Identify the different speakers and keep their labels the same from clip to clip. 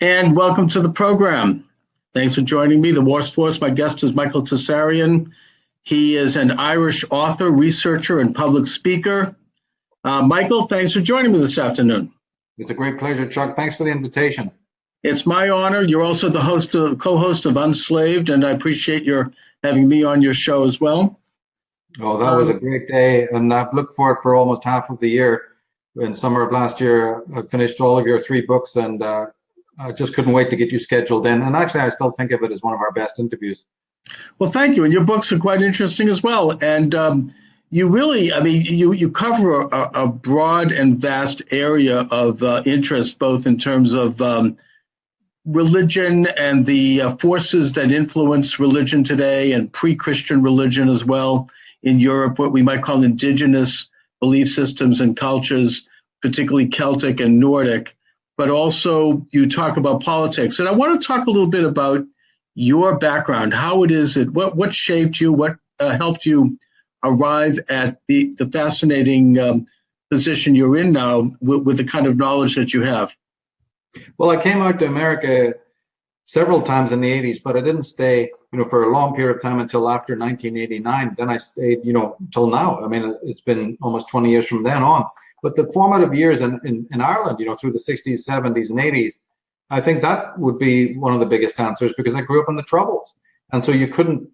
Speaker 1: And welcome to the program. Thanks for joining me. The Morse Force. My guest is Michael Tsarion. He is an Irish author, researcher, and public speaker. Michael, thanks for joining me this afternoon.
Speaker 2: It's a great pleasure, Chuck. Thanks for the invitation.
Speaker 1: It's my honor. You're also the co-host of Unslaved, and I appreciate your having me on your show as well.
Speaker 2: Oh, that was a great day, and I've looked for it for almost half of the year. In summer of last year, I finished all of your 3 books, and I just couldn't wait to get you scheduled in. And actually, I still think of it as one of our best interviews.
Speaker 1: Well, thank you. And your books are quite interesting as well. And you really, you cover a broad and vast area of interest, both in terms of religion and the forces that influence religion today, and pre-Christian religion as well in Europe, what we might call indigenous belief systems and cultures, particularly Celtic and Nordic. But also you talk about politics. And I want to talk a little bit about your background, how it is that what shaped you, what helped you arrive at the fascinating position you're in now with the kind of knowledge that you have.
Speaker 2: Well, I came out to America several times in the 80s, but I didn't stay, for a long period of time until after 1989. Then I stayed, till now. I mean, it's been almost 20 years from then on. But the formative years in Ireland, through the 60s, 70s, and 80s, I think that would be one of the biggest answers, because I grew up in the Troubles. And so you couldn't,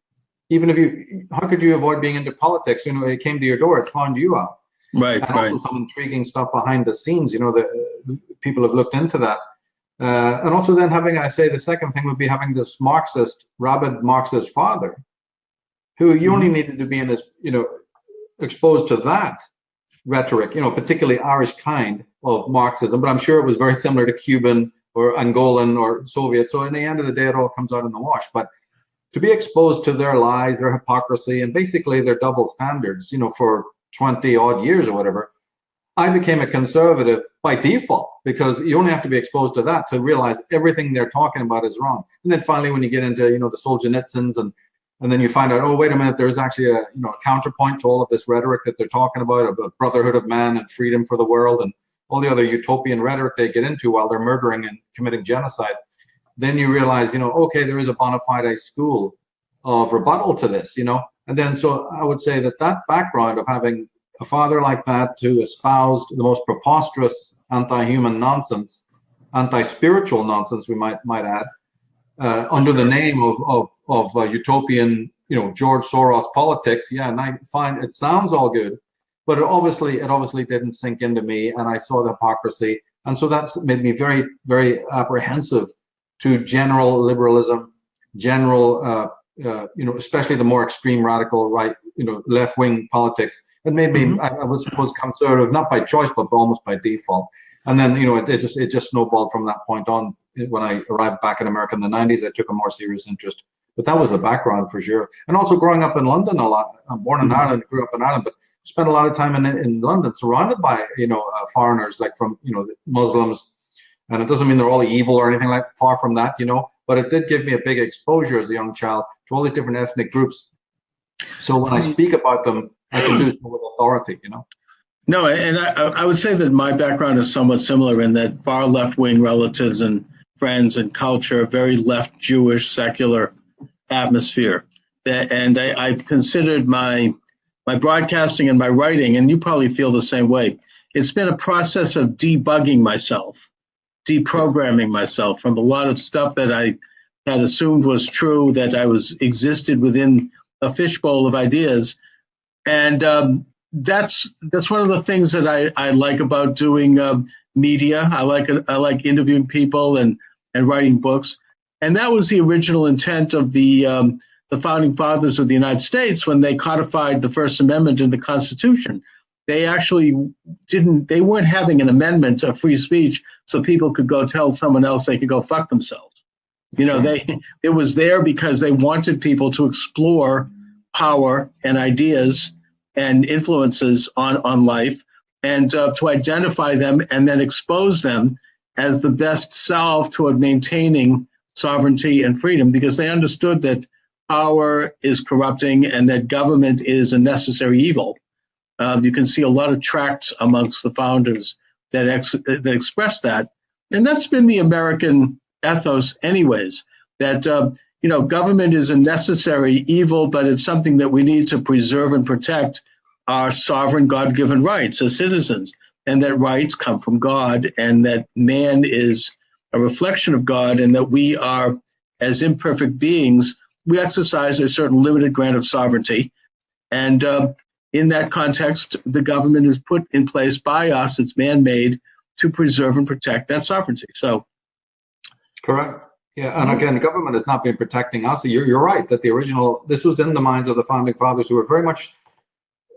Speaker 2: how could you avoid being into politics? It came to your door, it found you out.
Speaker 1: Right,
Speaker 2: and
Speaker 1: right.
Speaker 2: Also some intriguing stuff behind the scenes, the people have looked into that. And also then the second thing would be having this rabid Marxist father, who you only needed to be in his, exposed to that rhetoric, particularly Irish kind of Marxism, but I'm sure it was very similar to Cuban or Angolan or Soviet. So in the end of the day, it all comes out in the wash. But to be exposed to their lies, their hypocrisy, and basically their double standards, for 20 odd years or whatever, I became a conservative by default, because you only have to be exposed to that to realize everything they're talking about is wrong. And then finally, when you get into, the Solzhenitsyns and then you find out, oh, wait a minute, there's actually a counterpoint to all of this rhetoric that they're talking about brotherhood of man and freedom for the world and all the other utopian rhetoric they get into while they're murdering and committing genocide. Then you realize, okay, there is a bona fide school of rebuttal to this, And then so I would say that background of having a father like that to espouse the most preposterous anti-human nonsense, anti-spiritual nonsense, we might add, under the name of utopian, George Soros politics. Yeah, and I find it sounds all good, but it obviously didn't sink into me, and I saw the hypocrisy, and so that's made me very, very apprehensive to general liberalism, especially the more extreme radical right, left-wing politics. It made me, I was supposed conservative, not by choice, but almost by default. And then, it just snowballed from that point on. When I arrived back in America in the 90s, I took a more serious interest. But that was the background for sure. And also growing up in London a lot. I'm born in Ireland, grew up in Ireland, but spent a lot of time in London, surrounded by, foreigners, like from, Muslims. And it doesn't mean they're all evil or anything like that, far from that, but it did give me a big exposure as a young child to all these different ethnic groups. So when I speak about them, I can do so with authority,
Speaker 1: No, and I would say that my background is somewhat similar in that far left-wing relatives and friends and culture, very left Jewish secular atmosphere. And I've considered my broadcasting and my writing, and you probably feel the same way. It's been a process of debugging myself, deprogramming myself from a lot of stuff that I had assumed was true, that I existed within a fishbowl of ideas. And that's one of the things that I like about doing media. I like interviewing people and writing books. And that was the original intent of the founding fathers of the United States when they codified the First Amendment in the Constitution. They actually they weren't having an amendment of free speech so people could go tell someone else they could go fuck themselves. It was there because they wanted people to explore power and ideas and influences on life, and to identify them and then expose them as the best salve toward maintaining sovereignty and freedom, because they understood that power is corrupting and that government is a necessary evil. You can see a lot of tracts amongst the founders that express that. And that's been the American ethos anyways, that, government is a necessary evil, but it's something that we need to preserve and protect our sovereign God-given rights as citizens, and that rights come from God, and that man is a reflection of God, and that we are, as imperfect beings, we exercise a certain limited grant of sovereignty. And in that context, the government is put in place by us, it's man-made, to preserve and protect that sovereignty. So,
Speaker 2: correct. Yeah, and again, the government has not been protecting us. You're right that this was in the minds of the founding fathers, who were very much,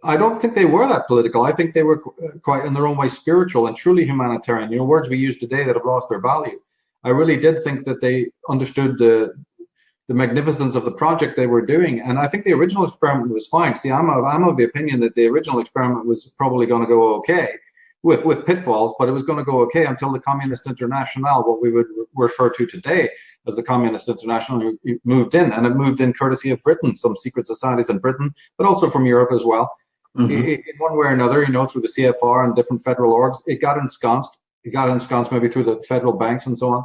Speaker 2: I don't think they were that political. I think they were quite, in their own way, spiritual and truly humanitarian. Words we use today that have lost their value. I really did think that they understood the magnificence of the project they were doing. And I think the original experiment was fine. See, I'm of the opinion that the original experiment was probably going to go okay, with pitfalls, but it was going to go okay until the Communist International, what we would refer to today as the Communist International, moved in. And it moved in courtesy of Britain, some secret societies in Britain, but also from Europe as well. Mm-hmm. In one way or another, through the CFR and different federal orgs, it got ensconced. It got ensconced maybe through the federal banks and so on.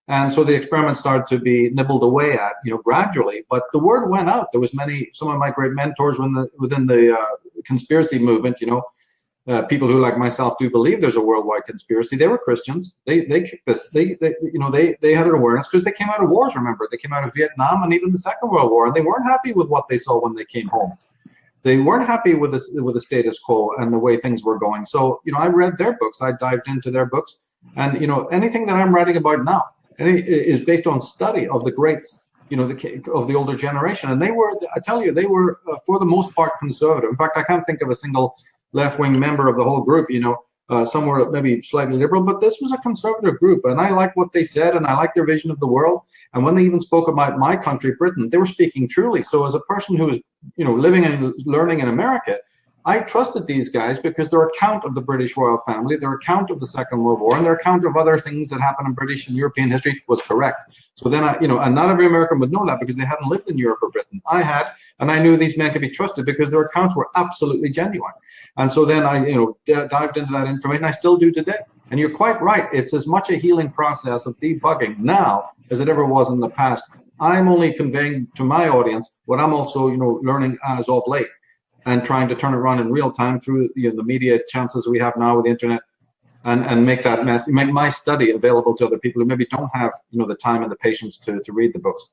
Speaker 2: And so the experiment started to be nibbled away at, gradually. But the word went out. There was some of my great mentors within the conspiracy movement, people who, like myself, do believe there's a worldwide conspiracy. They were Christians. They kicked this. They had an awareness because they came out of wars. Remember, they came out of Vietnam and even the Second World War, and they weren't happy with what they saw when they came home. They weren't happy with the status quo and the way things were going. So, I read their books. I dived into their books, and anything that I'm writing about now is based on study of the greats, of the older generation. And they were, I tell you, they were for the most part conservative. In fact, I can't think of a single left-wing member of the whole group, some were maybe slightly liberal, but this was a conservative group. And I like what they said, and I like their vision of the world. And when they even spoke about my country, Britain, they were speaking truly. So as a person who is, living and learning in America, I trusted these guys because their account of the British royal family, their account of the Second World War, and their account of other things that happened in British and European history was correct. So then and not every American would know that because they hadn't lived in Europe or Britain. I had, and I knew these men could be trusted because their accounts were absolutely genuine. And so then I, dived into that information. I still do today. And you're quite right. It's as much a healing process of debugging now as it ever was in the past. I'm only conveying to my audience what I'm also, learning as of late, and trying to turn it around in real time through the media chances we have now with the internet, and make my study available to other people who maybe don't have the time and the patience to read the books.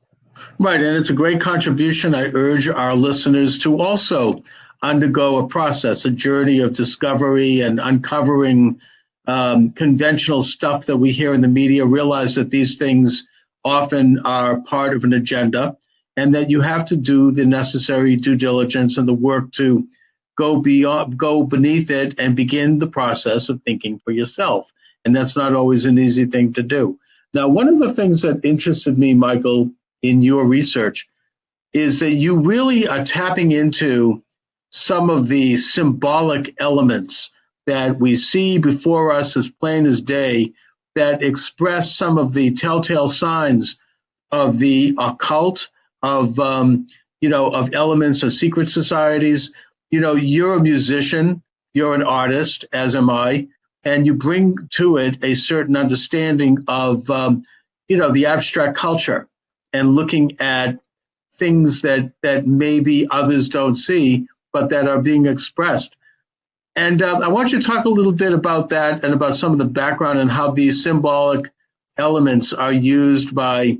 Speaker 1: Right, and it's a great contribution. I urge our listeners to also undergo a process, a journey of discovery and uncovering conventional stuff that we hear in the media. Realize that these things often are part of an agenda, and that you have to do the necessary due diligence and the work to go beneath it and begin the process of thinking for yourself. And that's not always an easy thing to do. Now, one of the things that interested me, Michael, in your research is that you really are tapping into some of the symbolic elements that we see before us as plain as day that express some of the telltale signs of the occult, of elements of secret societies. You're a musician, you're an artist, as am I, and you bring to it a certain understanding of, the abstract culture and looking at things that maybe others don't see, but that are being expressed. And I want you to talk a little bit about that and about some of the background and how these symbolic elements are used by,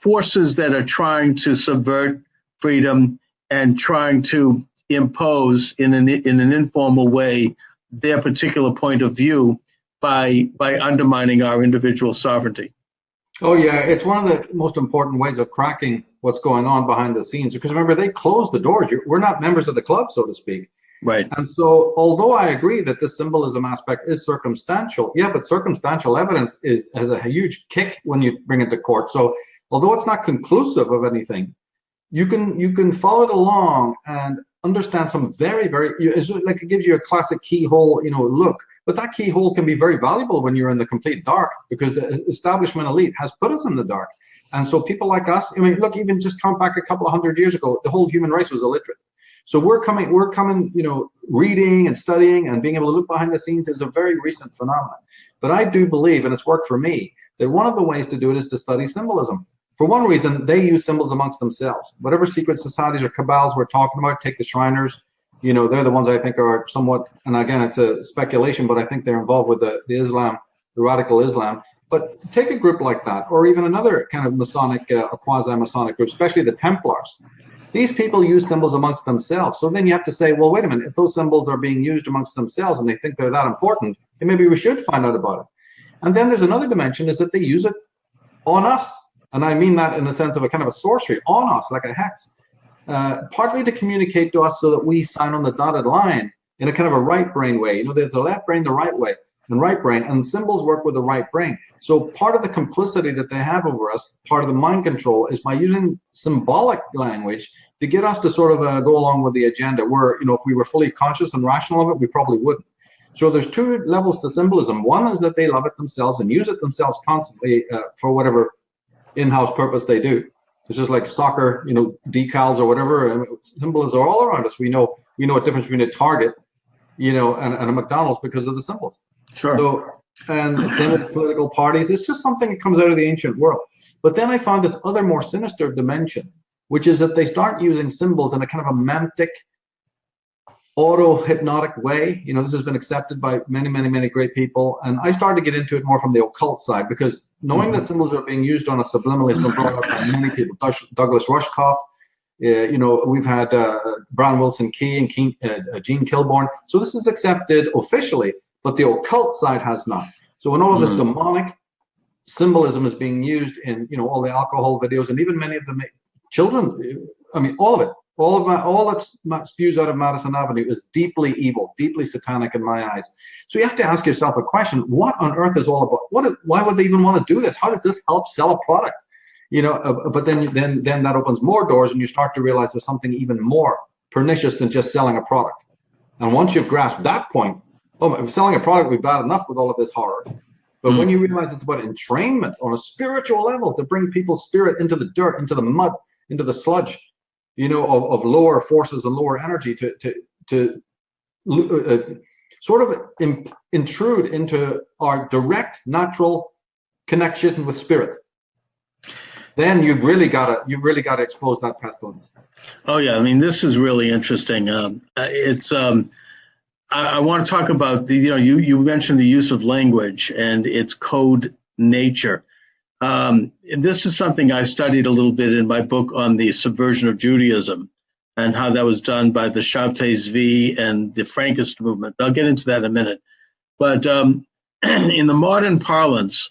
Speaker 1: forces that are trying to subvert freedom and trying to impose in an informal way their particular point of view by undermining our individual sovereignty.
Speaker 2: Oh yeah, it's one of the most important ways of cracking what's going on behind the scenes. Because remember, they closed the doors. We're not members of the club, so to speak.
Speaker 1: Right.
Speaker 2: And so, although I agree that this symbolism aspect is circumstantial, but circumstantial evidence has a huge kick when you bring it to court. So, although it's not conclusive of anything, you can follow it along and understand some very, very, it's like it gives you a classic keyhole, look. But that keyhole can be very valuable when you're in the complete dark, because the establishment elite has put us in the dark. And so people like us, look, even just count back a couple of hundred years ago, the whole human race was illiterate. So we're coming, reading and studying and being able to look behind the scenes is a very recent phenomenon. But I do believe, and it's worked for me, that one of the ways to do it is to study symbolism. For one reason, they use symbols amongst themselves. Whatever secret societies or cabals we're talking about, take the Shriners, you know, they're the ones I think are somewhat, and again, it's a speculation, but I think they're involved with the Islam, the radical Islam. But take a group like that, or even another kind of Masonic, quasi-Masonic group, especially the Templars. These people use symbols amongst themselves. So then you have to say, well, wait a minute, if those symbols are being used amongst themselves and they think they're that important, then maybe we should find out about it. And then there's another dimension, is that they use it on us. And I mean that in the sense of a kind of a sorcery, on us, like a hex. Partly to communicate to us so that we sign on the dotted line in a kind of a right brain way. You know, there's the left brain, the right way, and right brain, and symbols work with the right brain. So part of the complicity that they have over us, part of the mind control, is by using symbolic language to get us to sort of go along with the agenda, where, you know, if we were fully conscious and rational of it, we probably wouldn't. So there's two levels to symbolism. One is that they love it themselves and use it themselves constantly for whatever in-house purpose they do. It's just like soccer, you know, decals or whatever. I mean, symbols are all around us. We know a difference between a Target, you know, and a McDonald's because of the symbols.
Speaker 1: Sure.
Speaker 2: So, and same with political parties. It's just something that comes out of the ancient world. But then I found this other more sinister dimension, which is that they start using symbols in a kind of a mantic, auto-hypnotic way. You know, this has been accepted by many, many, many great people. And I started to get into it more from the occult side, because knowing that symbols are being used on a subliminal has been brought up by many people. Douglas Rushkoff, you know, we've had Brian Wilson Key and Gene Kilborn. So this is accepted officially, but the occult side has not. So when all of this demonic symbolism is being used in, you know, all the alcohol videos, and even many of the children, I mean, all of it, all that spews out of Madison Avenue is deeply evil, deeply satanic in my eyes. So you have to ask yourself a question: what on earth is all about? Why would they even want to do this? How does this help sell a product? You know, but then that opens more doors, and you start to realize there's something even more pernicious than just selling a product. And once you've grasped that point, oh, selling a product would be bad enough with all of this horror. But when you realize it's about entrainment on a spiritual level, to bring people's spirit into the dirt, into the mud, into the sludge, you know, of lower forces and lower energy, to sort of intrude into our direct natural connection with spirit, then you've really got to expose that pestilence.
Speaker 1: Oh yeah, I mean, this is really interesting. I want to talk about you mentioned the use of language and its code nature. This is something I studied a little bit in my book on the subversion of Judaism and how that was done by the Shabtai Zvi and the Frankist movement. I'll get into that in a minute. But in the modern parlance,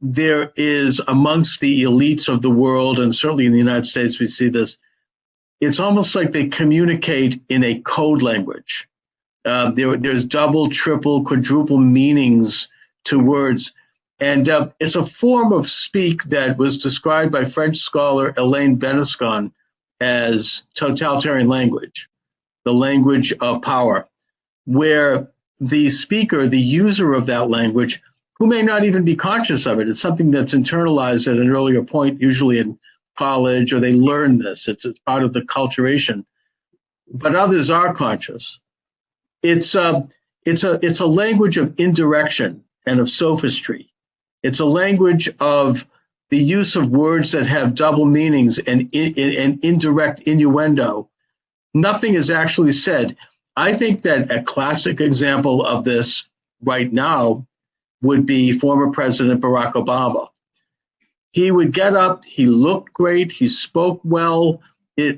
Speaker 1: there is amongst the elites of the world, and certainly in the United States we see this, it's almost like they communicate in a code language. There's double, triple, quadruple meanings to words. And it's a form of speak that was described by French scholar Elaine Benescon as totalitarian language, the language of power, where the speaker, the user of that language, who may not even be conscious of it, it's something that's internalized at an earlier point, usually in college, or they learn this. It's part of the culturation. But others are conscious. It's a language of indirection and of sophistry. It's a language of the use of words that have double meanings and indirect innuendo. Nothing is actually said. I think that a classic example of this right now would be former President Barack Obama. He would get up, he looked great, he spoke well,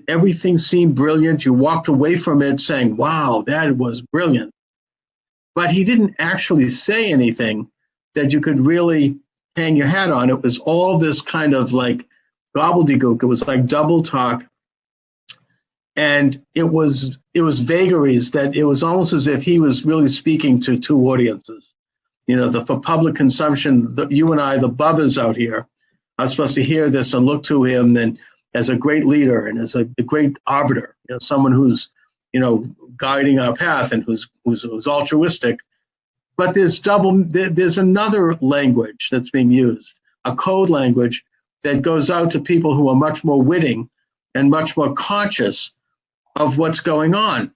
Speaker 1: everything seemed brilliant. You walked away from it saying, wow, that was brilliant. But he didn't actually say anything that you could really hang your hat on. It was all this kind of like gobbledygook. It was like double talk. And it was vagaries that it was almost as if he was really speaking to two audiences. You know, for public consumption, you and I, the bubbas out here, are supposed to hear this and look to him and as a great leader and as a great arbiter, you know, someone who's, you know, guiding our path and who's altruistic. But there's another language that's being used, a code language that goes out to people who are much more witting and much more conscious of what's going on.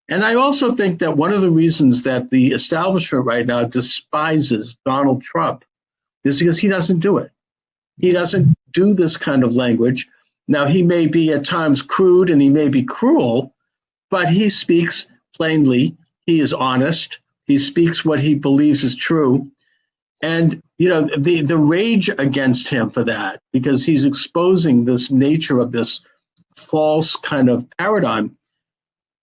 Speaker 1: And I also think that one of the reasons that the establishment right now despises Donald Trump is because he doesn't do it. He doesn't do this kind of language. Now, he may be at times crude and he may be cruel, but he speaks plainly. He is honest. He speaks what he believes is true. And, the rage against him for that, because he's exposing this nature of this false kind of paradigm,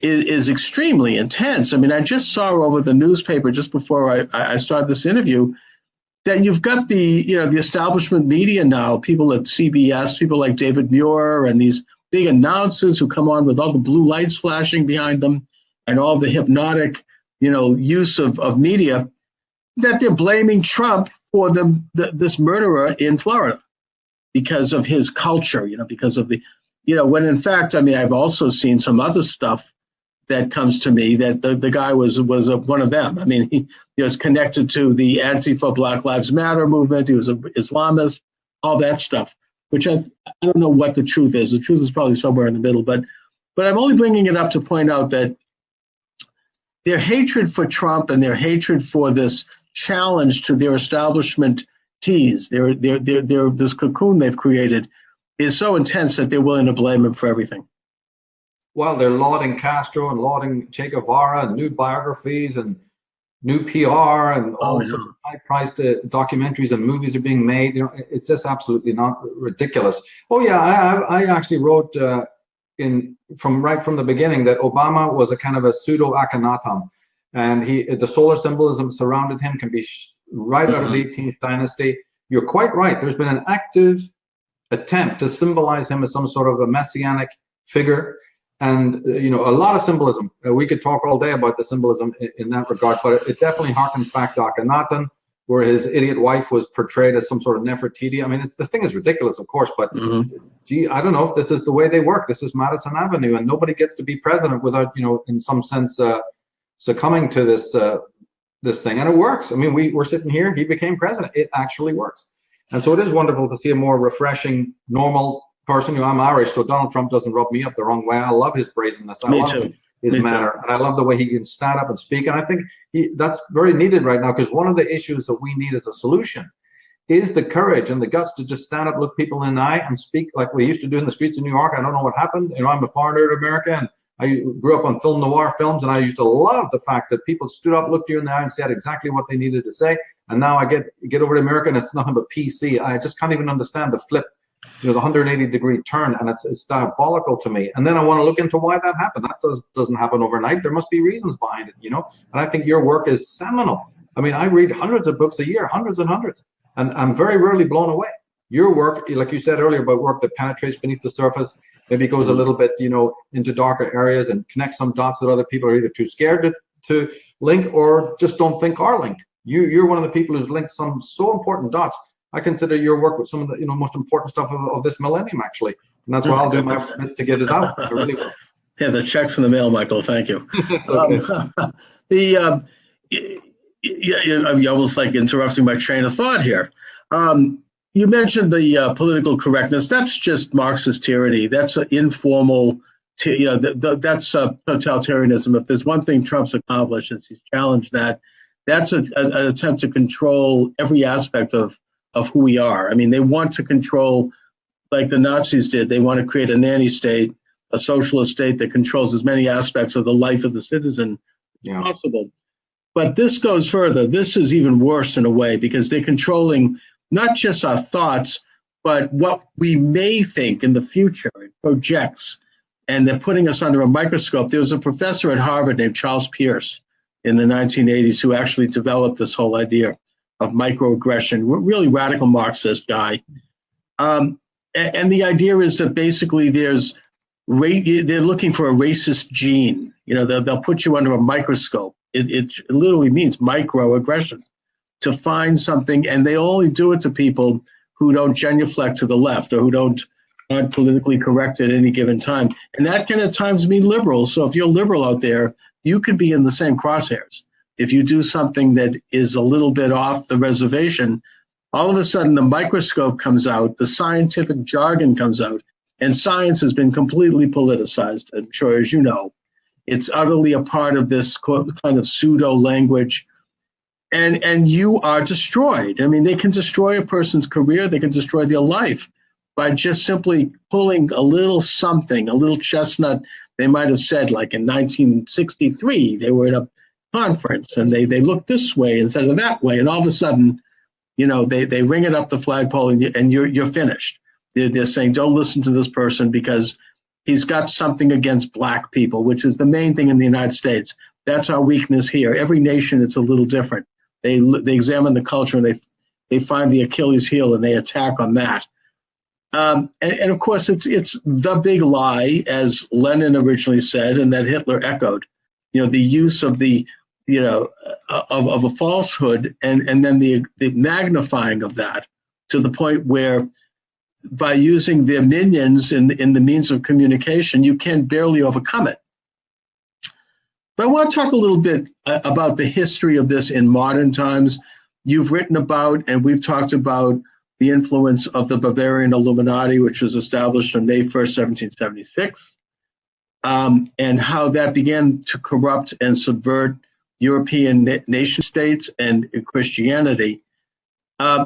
Speaker 1: is extremely intense. I mean, I just saw over the newspaper just before I started this interview that you've got the establishment media now, people at CBS, people like David Muir and these big announcers who come on with all the blue lights flashing behind them and all the hypnotic, use of media, that they're blaming Trump for this murderer in Florida because of his culture, because of the, when in fact, I mean, I've also seen some other stuff that comes to me that the guy was one of them. I mean, he was connected to the Antifa Black Lives Matter movement. He was an Islamist, all that stuff, which I don't know what the truth is. The truth is probably somewhere in the middle, but I'm only bringing it up to point out that their hatred for Trump and their hatred for this challenge to their establishment tease, this cocoon they've created, is so intense that they're willing to blame him for everything.
Speaker 2: Well, they're lauding Castro and lauding Che Guevara and new biographies and new PR and all sorts of high-priced documentaries and movies are being made. It's just absolutely not ridiculous. Oh yeah, I actually wrote right from the beginning that Obama was a kind of a pseudo Akhenaten, and the solar symbolism surrounded him can be right out of the 18th dynasty. You're quite right. There's been an active attempt to symbolize him as some sort of a messianic figure. And, a lot of symbolism. We could talk all day about the symbolism in that regard, but it definitely harkens back to Akhenaten, where his idiot wife was portrayed as some sort of Nefertiti. I mean, the thing is ridiculous, of course, but gee, I don't know. This is the way they work. This is Madison Avenue, and nobody gets to be president without, in some sense, succumbing to this thing. And it works. I mean, we're sitting here. He became president. It actually works. And so it is wonderful to see a more refreshing, normal person. I'm Irish, so Donald Trump doesn't rub me up the wrong way. I love his brazenness. I love his manner, and I love the way he can stand up and speak. And I think that's very needed right now, because one of the issues that we need as a solution is the courage and the guts to just stand up, look people in the eye, and speak like we used to do in the streets of New York. I don't know what happened. I'm a foreigner to America, and I grew up on film noir films, and I used to love the fact that people stood up, looked you in the eye, and said exactly what they needed to say. And now I get over to America, and it's nothing but PC. I just can't even understand the flip. The 180-degree turn, and it's diabolical to me. And then I want to look into why that happened. That doesn't happen overnight. There must be reasons behind it, And I think your work is seminal. I mean, I read hundreds of books a year, hundreds and hundreds, and I'm very rarely blown away. Your work, like you said earlier, about work that penetrates beneath the surface, maybe goes a little bit, into darker areas and connects some dots that other people are either too scared to link or just don't think are linked. You're one of the people who's linked some so important dots. I consider your work with some of the most important stuff of this millennium, actually, and that's why I'll do my bit to get it out. I really will.
Speaker 1: Yeah, the check's in the mail, Michael. Thank you.
Speaker 2: It's okay.
Speaker 1: I'm almost like interrupting my train of thought here. You mentioned the political correctness. That's just Marxist tyranny. That's an informal. That's totalitarianism. If there's one thing Trump's accomplished, is he's challenged that. That's an attempt to control every aspect of who we are. I mean, they want to control, like the Nazis did. They want to create a nanny state, a socialist state that controls as many aspects of the life of the citizen as possible. But this goes further. This is even worse in a way, because they're controlling not just our thoughts, but what we may think in the future. It projects, and they're putting us under a microscope. There was a professor at Harvard named Charles Pierce in the 1980s who actually developed this whole idea of microaggression, really radical Marxist guy. And the idea is that basically they're looking for a racist gene. They'll put you under a microscope. It literally means microaggression, to find something, and they only do it to people who don't genuflect to the left or who aren't politically correct at any given time. And that can at times mean liberals. So if you're liberal out there, you could be in the same crosshairs. If you do something that is a little bit off the reservation, all of a sudden the microscope comes out, the scientific jargon comes out, and science has been completely politicized, I'm sure, as you know. It's utterly a part of this kind of pseudo language. and you are destroyed. I mean, they can destroy a person's career, they can destroy their life by just simply pulling a little something, a little chestnut. They might have said, like in 1963, they were at a conference and they looked this way instead of that way, and all of a sudden, they ring it up the flagpole and you're finished. They're saying, don't listen to this person because he's got something against black people, which is the main thing in the United States. That's our weakness here. Every nation, it's a little different. They examine the culture and they find the Achilles heel and they attack on that. And of course, it's the big lie, as Lenin originally said, and that Hitler echoed. The use of the of a falsehood and then the magnifying of that to the point where, by using their minions in the means of communication, you can barely overcome it. But I want to talk a little bit about the history of this in modern times. You've written about, and we've talked about, the influence of the Bavarian Illuminati, which was established on May 1st, 1776, and how that began to corrupt and subvert European nation states and Christianity.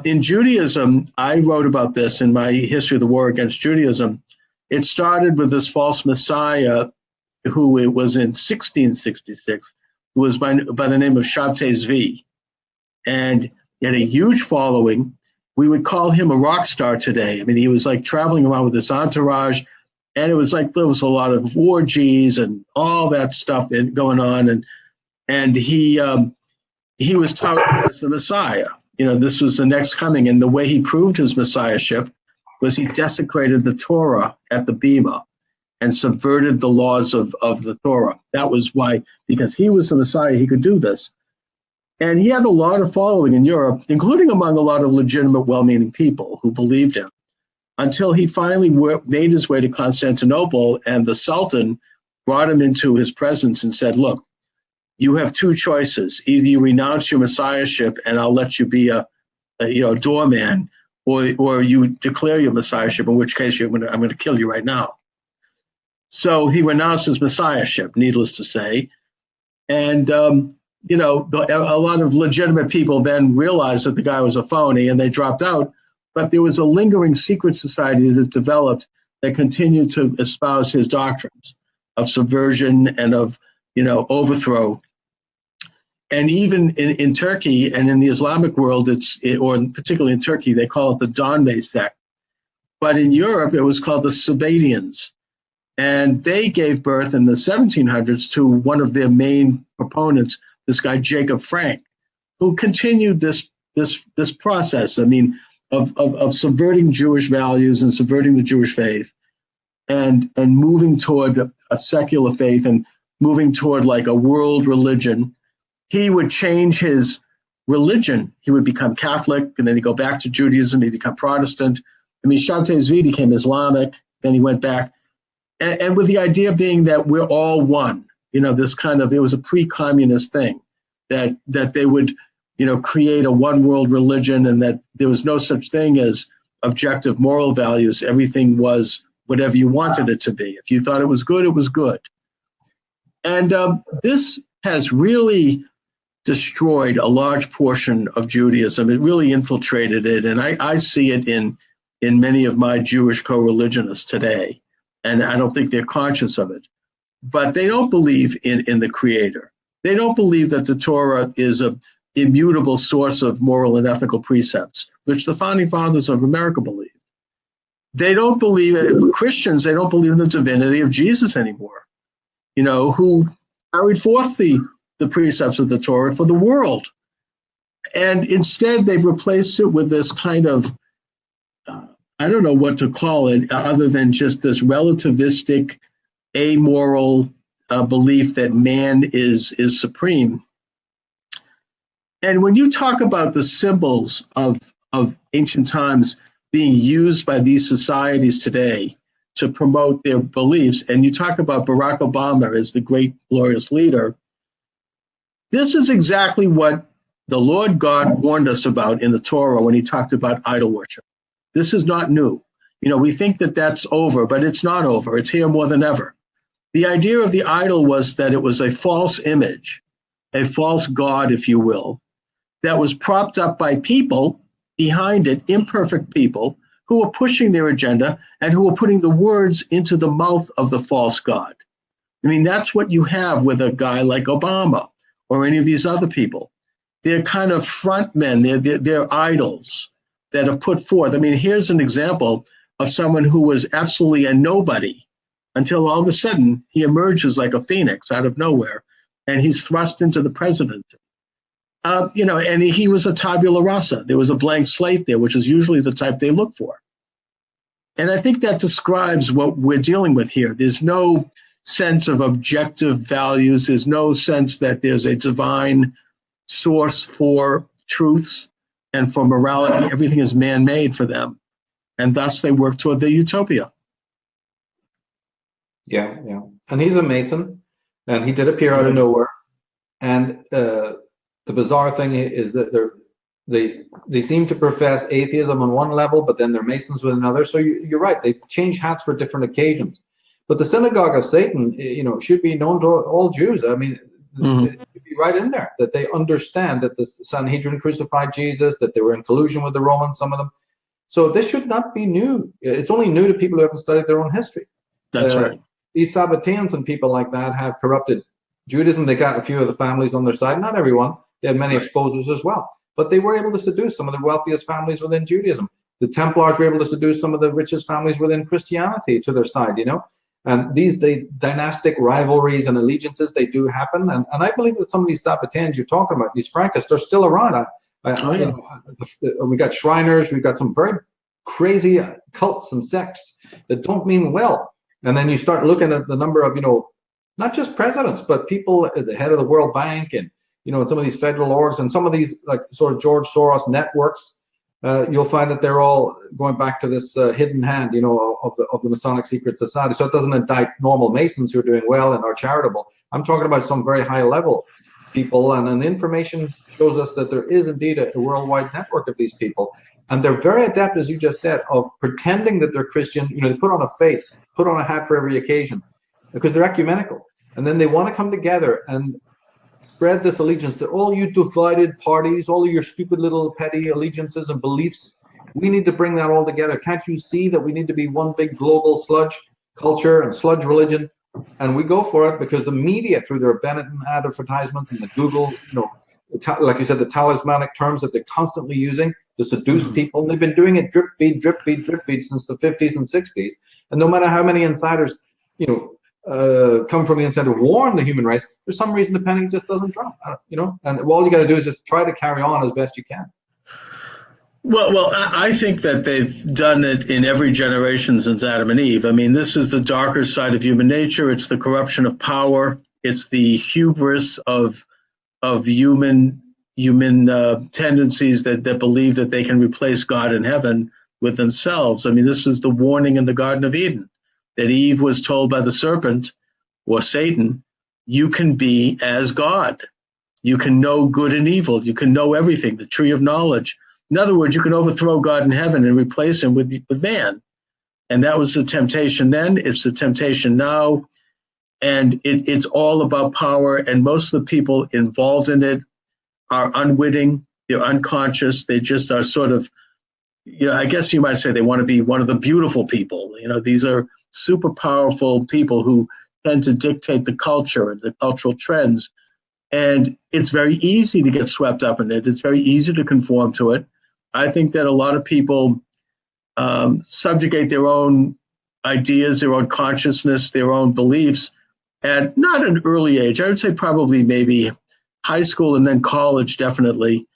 Speaker 1: In Judaism, I wrote about this in my History of the War Against Judaism. It started with this false messiah who it was in 1666, who was by the name of Shabtai Zvi. And he had a huge following. We would call him a rock star today. I mean, he was like traveling around with this entourage, and it was like there was a lot of orgies and all that stuff going on. And he was touted as the Messiah. This was the next coming. And the way he proved his messiahship was he desecrated the Torah at the Bema and subverted the laws of the Torah. That was why, because he was the Messiah, he could do this. And he had a lot of following in Europe, including among a lot of legitimate, well-meaning people who believed him, until he finally made his way to Constantinople, and the Sultan brought him into his presence and said, look, you have two choices. Either you renounce your messiahship and I'll let you be a doorman, or you declare your messiahship, in which case I'm going to kill you right now. So he renounced his messiahship, needless to say. And, a lot of legitimate people then realized that the guy was a phony and they dropped out. But there was a lingering secret society that developed that continued to espouse his doctrines of subversion and of, overthrow. And even in Turkey and in the Islamic world, or particularly in Turkey, they call it the Donme sect. But in Europe, it was called the Sabbateans. And they gave birth in the 1700s to one of their main proponents, this guy Jacob Frank, who continued this process. I mean, of subverting Jewish values and subverting the Jewish faith, and moving toward a secular faith and moving toward like a world religion. He would change his religion. He would become Catholic, and then he'd go back to Judaism. He'd become Protestant. I mean, Shabtai Zvi became Islamic. Then he went back, and with the idea being that we're all one. This kind of, it was a pre-communist thing that they would, create a one world religion, and that there was no such thing as objective moral values. Everything was whatever you wanted it to be. If you thought it was good, it was good. And this has really destroyed a large portion of Judaism. It really infiltrated it. And I see it in many of my Jewish co-religionists today. And I don't think they're conscious of it. But they don't believe in the Creator. They don't believe that the Torah is an immutable source of moral and ethical precepts, which the founding fathers of America believed. They don't believe it. For Christians, they don't believe in the divinity of Jesus anymore, who carried forth the precepts of the Torah for the world. And instead, they've replaced it with this kind of, I don't know what to call it, other than just this relativistic, amoral belief that man is supreme. And when you talk about the symbols of ancient times being used by these societies today to promote their beliefs, and you talk about Barack Obama as the great, glorious leader, this is exactly what the Lord God warned us about in the Torah when he talked about idol worship. This is not new. We think that that's over, but it's not over. It's here more than ever. The idea of the idol was that it was a false image, a false god, if you will, that was propped up by people behind it, imperfect people, who were pushing their agenda and who were putting the words into the mouth of the false god. I mean, that's what you have with a guy like Obama or any of these other people. They're kind of front men, they're idols that are put forth. I mean, here's an example of someone who was absolutely a nobody until all of a sudden he emerges like a phoenix out of nowhere and he's thrust into the presidency. And he was a tabula rasa. There was a blank slate there, which is usually the type they look for. And I think that describes what we're dealing with here. There's no sense of objective values. There's no sense that there's a divine source for truths and for morality. Everything is man-made for them. And thus they work toward the utopia.
Speaker 2: Yeah. And he's a Mason, and he did appear out of nowhere. And the bizarre thing is that they seem to profess atheism on one level, but then they're Masons with another. So you're right; they change hats for different occasions. But the synagogue of Satan, should be known to all Jews. I mean, it should be right in there that they understand that the Sanhedrin crucified Jesus, that they were in collusion with the Romans, some of them. So this should not be new. It's only new to people who haven't studied their own history.
Speaker 1: That's right.
Speaker 2: These Sabbateans and people like that have corrupted Judaism. They got a few of the families on their side, not everyone. They had many exposers as well. But they were able to seduce some of the wealthiest families within Judaism. The Templars were able to seduce some of the richest families within Christianity to their side, And these dynastic rivalries and allegiances, they do happen. And I believe that some of these Sabbateans you're talking about, these Frankists, are still around. We got Shriners, we've got some very crazy cults and sects that don't mean well. And then you start looking at the number of, not just presidents, but people at the head of the World Bank and, and some of these federal orgs and some of these like sort of George Soros networks, you'll find that they're all going back to this hidden hand, of the Masonic secret society. So it doesn't indict normal Masons who are doing well and are charitable. I'm talking about some very high level people, and the information shows us that there is indeed a worldwide network of these people. And they're very adept, as you just said, of pretending that they're Christian. They put on a face, put on a hat for every occasion, because they're ecumenical. And then they want to come together and spread this allegiance to all you divided parties, all of your stupid little petty allegiances and beliefs. We need to bring that all together. Can't you see that we need to be one big global sludge culture and sludge religion? And we go for it because the media, through their Benetton advertisements and the Google, like you said, the talismanic terms that they're constantly using to seduce people. And they've been doing it drip feed since the 50s and 60s. And no matter how many insiders, come from the inside to warn the human race, for some reason the penny just doesn't drop, and all you got to do is just try to carry on as best you can.
Speaker 1: Well, I think that they've done it in every generation since Adam and Eve. I mean, this is the darker side of human nature. It's the corruption of power. It's the hubris of human tendencies that believe that they can replace God in heaven with themselves. I mean, this was the warning in the Garden of Eden, that Eve was told by the serpent or Satan, you can be as God. You can know good and evil. You can know everything, the tree of knowledge. In other words, you can overthrow God in heaven and replace him with man. And that was the temptation then. It's the temptation now. And it's all about power. And most of the people involved in it are unwitting. They're unconscious. They just are sort of, I guess you might say they want to be one of the beautiful people. These are super powerful people who tend to dictate the culture and the cultural trends. And it's very easy to get swept up in it. It's very easy to conform to it. I think that a lot of people subjugate their own ideas, their own consciousness, their own beliefs at not an early age. I would say probably maybe high school and then college, definitely,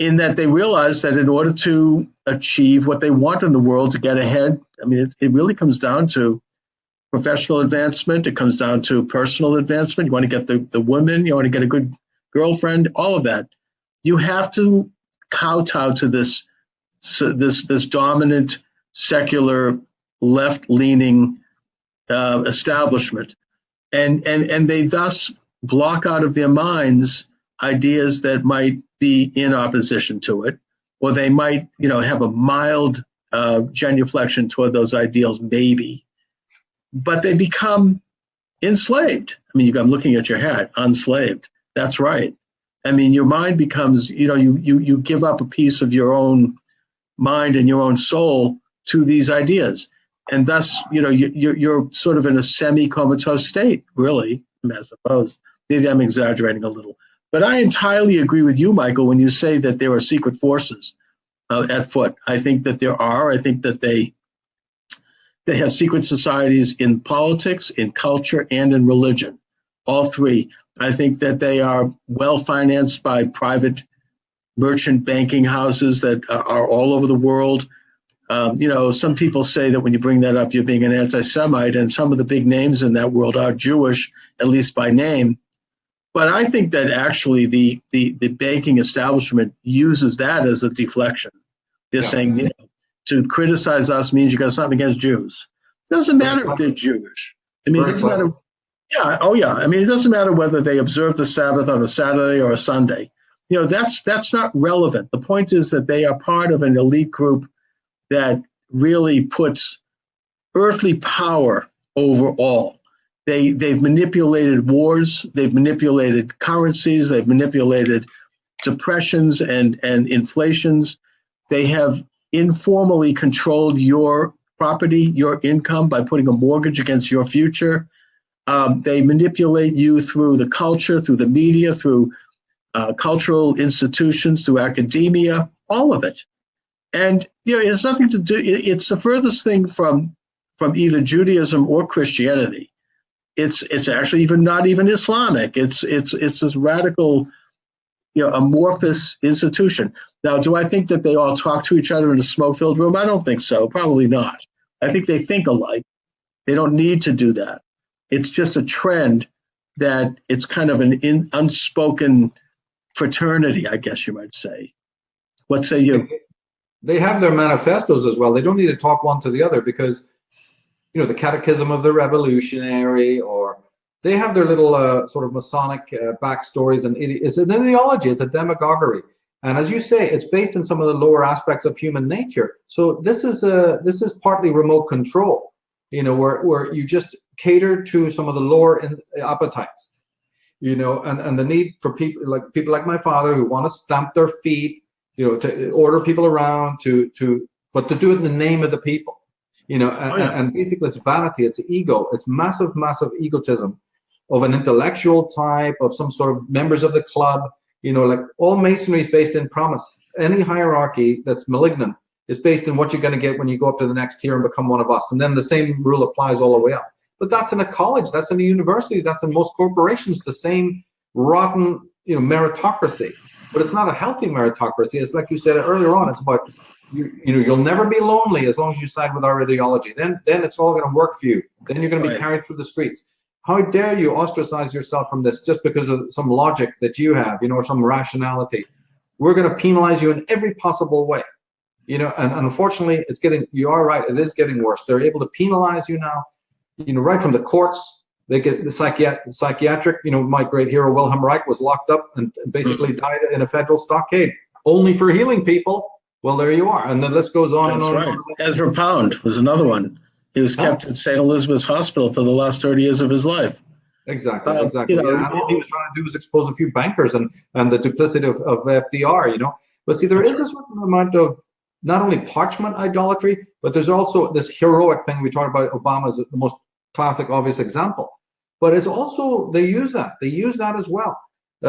Speaker 1: in that they realize that in order to achieve what they want in the world, to get ahead, I mean, it really comes down to professional advancement. It comes down to personal advancement. You want to get the woman, you want to get a good girlfriend, all of that. You have to kowtow to this dominant, secular, left-leaning establishment. And they thus block out of their minds ideas that might be in opposition to it, or they might, have a mild genuflection toward those ideals, maybe, but they become enslaved. I mean, I'm looking at your hat, enslaved. That's right. I mean, your mind becomes, you give up a piece of your own mind and your own soul to these ideas. And thus, you're sort of in a semi-comatose state, really, I suppose. Maybe I'm exaggerating a little. But I entirely agree with you, Michael, when you say that there are secret forces at foot. I think that there are. I think that they have secret societies in politics, in culture, and in religion, all three. I think that they are well financed by private merchant banking houses that are all over the world. Some people say that when you bring that up, you're being an anti-Semite, and some of the big names in that world are Jewish, at least by name. But I think that actually the banking establishment uses that as a deflection. They're saying, to criticize us means you got something against Jews. It doesn't matter if they're Jewish. I mean, it doesn't matter. Yeah. Oh, yeah. I mean, it doesn't matter whether they observe the Sabbath on a Saturday or a Sunday. That's not relevant. The point is that they are part of an elite group that really puts earthly power over all. They've manipulated wars. They've manipulated currencies. They've manipulated depressions and inflations. They have informally controlled your property, your income, by putting a mortgage against your future. They manipulate you through the culture, through the media, through cultural institutions, through academia, all of it. And it has nothing to do. It's the furthest thing from either Judaism or Christianity. It's actually not even Islamic. It's this radical, amorphous institution. Now, do I think that they all talk to each other in a smoke-filled room? I don't think so. Probably not. I think they think alike. They don't need to do that. It's just a trend that it's kind of an unspoken fraternity, I guess you might say. What say you?
Speaker 2: They have their manifestos as well. They don't need to talk one to the other because, the Catechism of the Revolutionary, or they have their little sort of Masonic backstories, and it's an ideology, it's a demagoguery. And as you say, it's based in some of the lower aspects of human nature. So this is partly remote control, where you just cater to some of the lower appetites, and the need for people like my father who want to stamp their feet, to order people around, but to do it in the name of the people, and basically it's vanity, it's ego, it's massive egotism of an intellectual type, of some sort of members of the club. Like all masonry is based in promise. Any hierarchy that's malignant is based in what you're going to get when you go up to the next tier and become one of us. And then the same rule applies all the way up. But that's in a college, that's in a university, that's in most corporations, the same rotten, meritocracy. But it's not a healthy meritocracy. It's like you said earlier on, it's about, you'll never be lonely as long as you side with our ideology. Then it's all going to work for you. Then you're going to be carried through the streets. How dare you ostracize yourself from this just because of some logic that you have, or some rationality? We're going to penalize you in every possible way, and unfortunately, you are right, it is getting worse. They're able to penalize you now, right from the courts. They get the psychiatric, my great hero Wilhelm Reich was locked up and basically died in a federal stockade, only for healing people. Well, there you are. And the list goes on and on.
Speaker 1: That's right. Ezra Pound was another one. He was kept at St. Elizabeth's Hospital for the last 30 years of his life.
Speaker 2: Exactly. All he was trying to do was expose a few bankers and the duplicity of FDR, But see, there is a certain amount of not only parchment idolatry, but there's also this heroic thing. We talked about Obama as the most classic, obvious example. But it's also, they use that as well,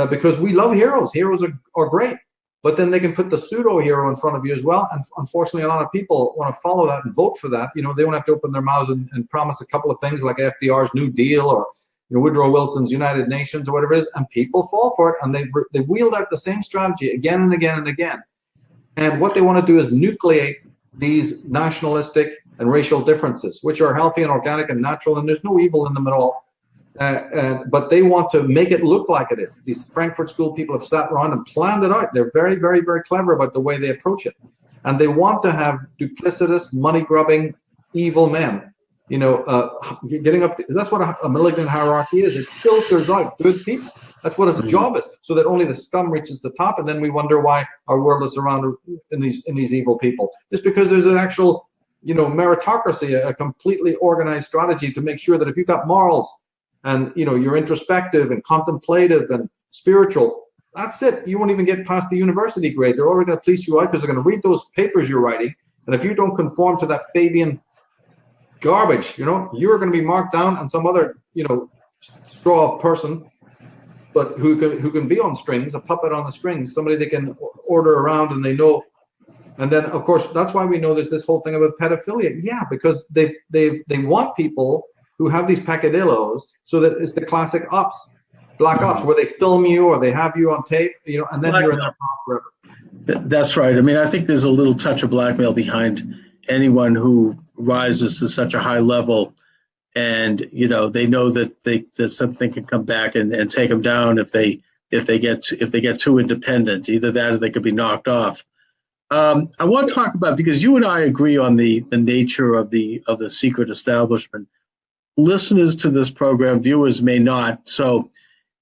Speaker 2: because we love heroes. Heroes are great. But then they can put the pseudo hero in front of you as well. And unfortunately, a lot of people want to follow that and vote for that. They don't have to open their mouths and promise a couple of things like FDR's New Deal or Woodrow Wilson's United Nations or whatever it is. And people fall for it. And they wheeled out the same strategy again and again and again. And what they want to do is nucleate these nationalistic and racial differences, which are healthy and organic and natural. And there's no evil in them at all. But they want to make it look like it is. These Frankfurt School people have sat around and planned it out. They're very, very, very clever about the way they approach it. And they want to have duplicitous, money-grubbing, evil men, getting up. That's what a malignant hierarchy is. It filters out good people. That's what its job is, so that only the scum reaches the top, and then we wonder why our world is surrounded in these evil people. It's because there's an actual, meritocracy, a completely organized strategy to make sure that if you've got morals, and you're introspective and contemplative and spiritual, that's it. You won't even get past the university grade. They're already going to police you out because they're going to read those papers you're writing. And if you don't conform to that Fabian garbage, you're going to be marked down, and some other, straw person, but who can be on strings, a puppet on the strings, somebody they can order around and they know. And then, of course, that's why we know there's this whole thing about pedophilia. Yeah, because they want people who have these peccadillos, so that it's the classic ops, black ops, where they film you or they have you on tape, and then you're in their power forever.
Speaker 1: That's right. I mean, I think there's a little touch of blackmail behind anyone who rises to such a high level, and they know that something can come back and take them down if they get too independent. Either that or they could be knocked off. I want to talk about, because you and I agree on the nature of the secret establishment. Listeners to this program, viewers may not. So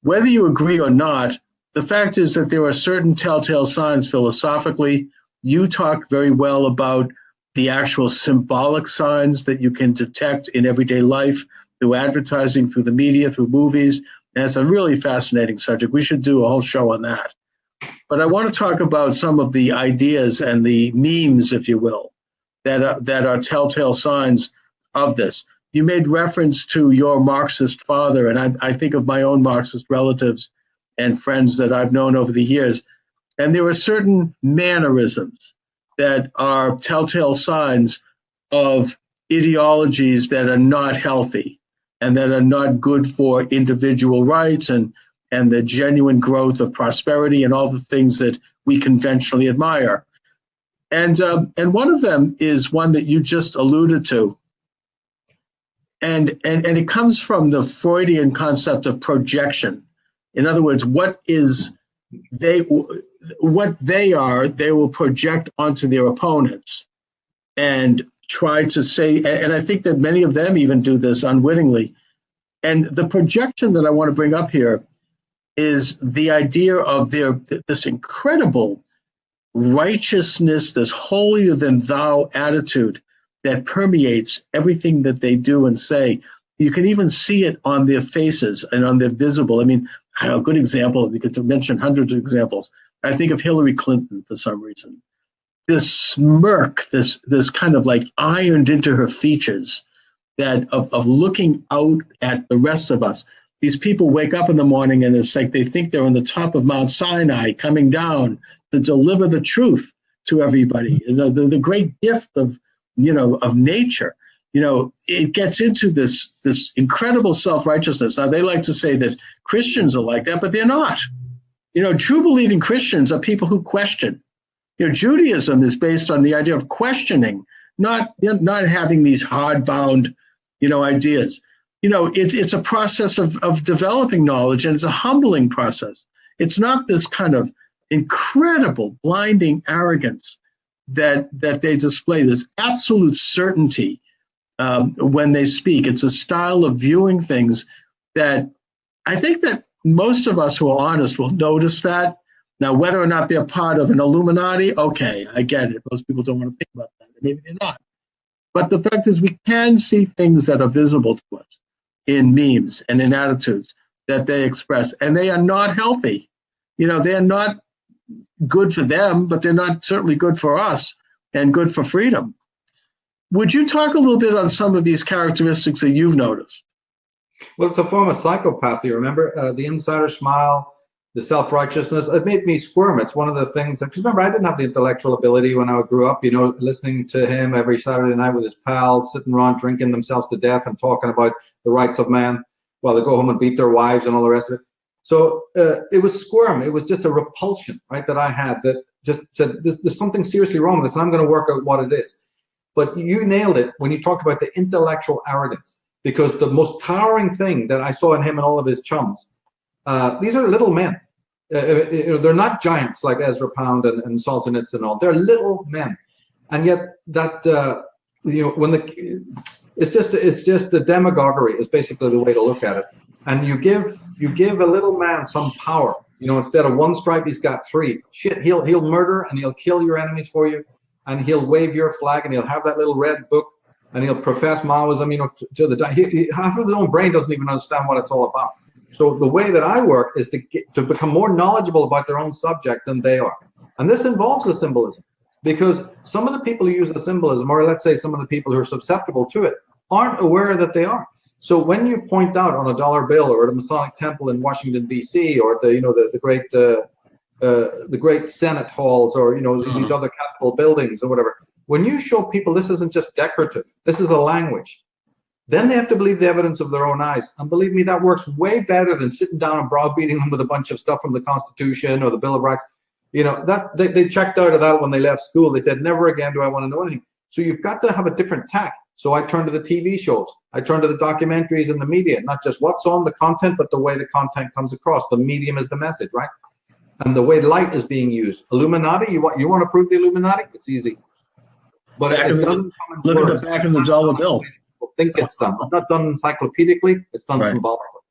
Speaker 1: whether you agree or not, the fact is that there are certain telltale signs philosophically. You talk very well about the actual symbolic signs that you can detect in everyday life through advertising, through the media, through movies. And it's a really fascinating subject. We should do a whole show on that. But I want to talk about some of the ideas and the memes, if you will, that are telltale signs of this. You made reference to your Marxist father, and I think of my own Marxist relatives and friends that I've known over the years. And there are certain mannerisms that are telltale signs of ideologies that are not healthy and that are not good for individual rights and the genuine growth of prosperity and all the things that we conventionally admire. And one of them is one that you just alluded to. And it comes from the Freudian concept of projection. In other words, what they are, they will project onto their opponents and try to say, and I think that many of them even do this unwittingly. And the projection that I want to bring up here is the idea of this incredible righteousness, this holier than thou attitude that permeates everything that they do and say. You can even see it on their faces and on their visible. I mean, a good example, we could mention hundreds of examples. I think of Hillary Clinton for some reason. This smirk, this kind of like ironed into her features, that of looking out at the rest of us. These people wake up in the morning and it's like they think they're on the top of Mount Sinai coming down to deliver the truth to everybody. The great gift of nature. It gets into this incredible self-righteousness. Now, they like to say that Christians are like that, but they're not. True believing Christians are people who question. Judaism is based on the idea of questioning, not having these hard-bound, ideas. It's a process of developing knowledge, and it's a humbling process. It's not this kind of incredible, blinding arrogance that they display, this absolute certainty when they speak. It's a style of viewing things that I think that most of us who are honest will notice that. Now, whether or not they're part of an Illuminati, okay, I get it. Most people don't want to think about that. Maybe they're not. But the fact is, we can see things that are visible to us in memes and in attitudes that they express, and they are not healthy. They're not good for them, but they're not certainly good for us and good for freedom. Would you talk a little bit on some of these characteristics that you've noticed?
Speaker 2: Well, it's a form of psychopathy. Remember, the insider smile, the self-righteousness, it made me squirm. It's one of the things, because remember, I didn't have the intellectual ability when I grew up, listening to him every Saturday night with his pals, sitting around drinking themselves to death and talking about the rights of man while they go home and beat their wives and all the rest of it. So it was squirm. It was just a repulsion, right, that I had that just said, there's something seriously wrong with this, and I'm going to work out what it is. But you nailed it when you talked about the intellectual arrogance, because the most towering thing that I saw in him and all of his chums, these are little men. They're not giants like Ezra Pound and Solzhenitsyn and all. They're little men, and yet that it's just the demagoguery is basically the way to look at it. And you give a little man some power. Instead of one stripe, he's got three. Shit, he'll murder and he'll kill your enemies for you, and he'll wave your flag and he'll have that little red book and he'll profess Maoism. To the half of his own brain doesn't even understand what it's all about. So the way that I work is to become more knowledgeable about their own subject than they are. And this involves the symbolism, because some of the people who use the symbolism, or let's say some of the people who are susceptible to it, aren't aware that they are. So when you point out on a dollar bill or at a Masonic temple in Washington D.C. or the great Senate halls, or these other Capitol buildings or whatever, when you show people this isn't just decorative, this is a language, then they have to believe the evidence of their own eyes. And believe me, that works way better than sitting down and browbeating them with a bunch of stuff from the Constitution or the Bill of Rights. That they checked out of that when they left school. They said, never again do I want to know anything. So you've got to have a different tack. So I turn to the TV shows. I turn to the documentaries and the media, not just what's on the content, but the way the content comes across. The medium is the message, right? And the way light is being used. Illuminati, you want to prove the Illuminati? It's easy. But it doesn't come in
Speaker 1: look
Speaker 2: words.
Speaker 1: at the back of the dollar bill.
Speaker 2: People think it's done. It's not done encyclopedically. It's done symbolically.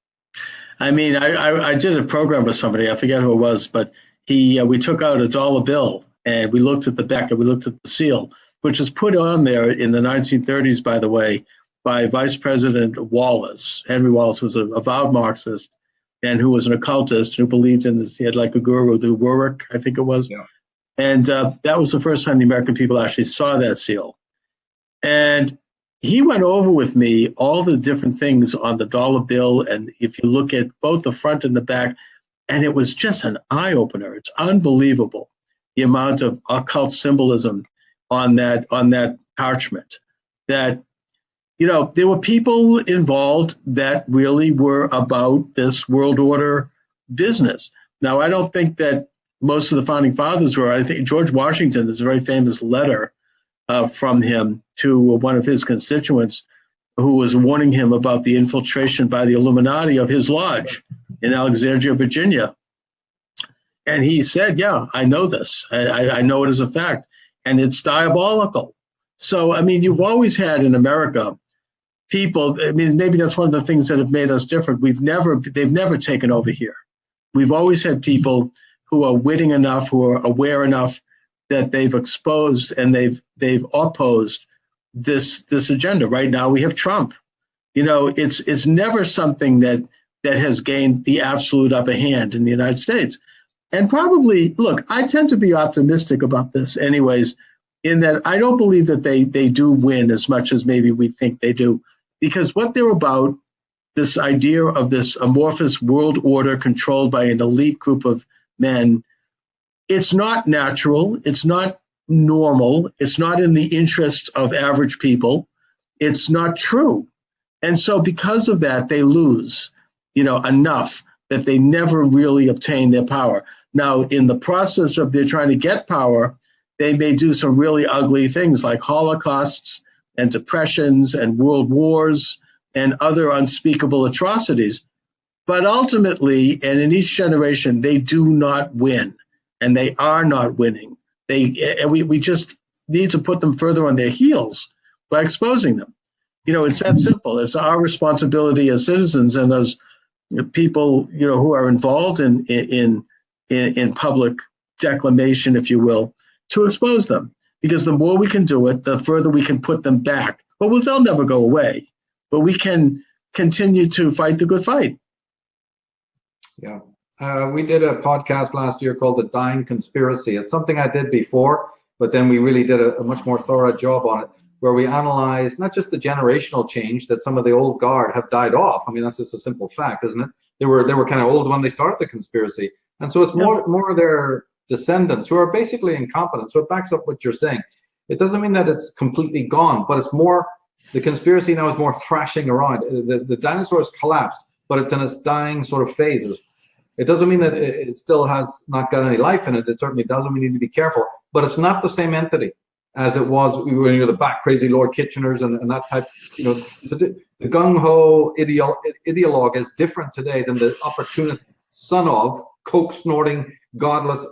Speaker 1: I mean, I did a program with somebody. I forget who it was, but we took out a dollar bill and we looked at the back and we looked at the seal, which was put on there in the 1930s, by the way, by Vice President Wallace. Henry Wallace was a avowed Marxist and who was an occultist who believed in this. He had like a guru, the Warwick, I think it was. Yeah. And that was the first time the American people actually saw that seal. And he went over with me all the different things on the dollar bill. And if you look at both the front and the back, and it was just an eye-opener. It's unbelievable, the amount of occult symbolism on that parchment. That, there were people involved that really were about this world order business. Now, I don't think that most of the founding fathers were. I think George Washington, there's a very famous letter from him to one of his constituents who was warning him about the infiltration by the Illuminati of his lodge in Alexandria, Virginia. And he said, yeah, I know this. I know it as a fact. And it's diabolical. So, I mean, you've always had in America people, I mean, maybe that's one of the things that have made us different. They've never taken over here. We've always had people who are witting enough, who are aware enough that they've exposed and they've opposed this agenda. Right now we have Trump. It's never something that has gained the absolute upper hand in the United States. And probably, look, I tend to be optimistic about this anyways, in that I don't believe that they do win as much as maybe we think they do, because what they're about, this idea of this amorphous world order controlled by an elite group of men, it's not natural, it's not normal, it's not in the interests of average people, it's not true. And so because of that, they lose, enough that they never really obtain their power. Now, in the process of they're trying to get power, they may do some really ugly things like holocausts and depressions and world wars and other unspeakable atrocities. But ultimately, and in each generation, they do not win, and they are not winning. We just need to put them further on their heels by exposing them. It's that simple. It's our responsibility as citizens and as people, who are involved in public declamation, if you will, to expose them. Because the more we can do it, the further we can put them back. But they'll never go away. But we can continue to fight the good fight.
Speaker 2: Yeah. We did a podcast last year called The Dying Conspiracy. It's something I did before, but then we really did a much more thorough job on it, where we analyzed not just the generational change that some of the old guard have died off. I mean, that's just a simple fact, isn't it? They were kind of old when they started the conspiracy. And so it's more their descendants who are basically incompetent. So it backs up what you're saying. It doesn't mean that it's completely gone, but it's more, the conspiracy now is more thrashing around. The dinosaurs collapsed, but it's in its dying sort of phases. It doesn't mean that it still has not got any life in it. It certainly doesn't. We need to be careful. But it's not the same entity as it was when you're the back crazy Lord Kitcheners and that type. The gung-ho ideologue is different today than the opportunist son of coke snorting, godless,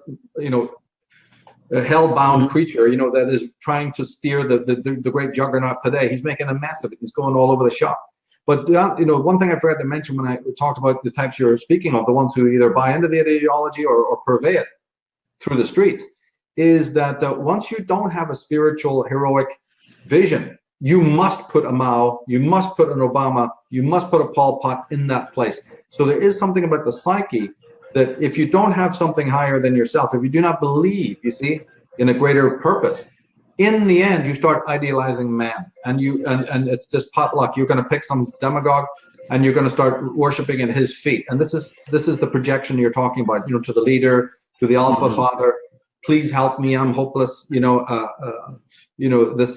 Speaker 2: hell-bound creature, that is trying to steer the great juggernaut today. He's making a mess of it. He's going all over the shop. But one thing I forgot to mention when I talked about the types you're speaking of, the ones who either buy into the ideology or purvey it through the streets, is that once you don't have a spiritual, heroic vision, you must put a Mao, you must put an Obama, you must put a Pol Pot in that place. So there is something about the psyche that if you don't have something higher than yourself, if you do not believe, you see, in a greater purpose, in the end, you start idealizing man, and it's just potluck. You're going to pick some demagogue, and you're going to start worshiping at his feet. And this is the projection you're talking about. To the leader, to the alpha father. Please help me. I'm hopeless. This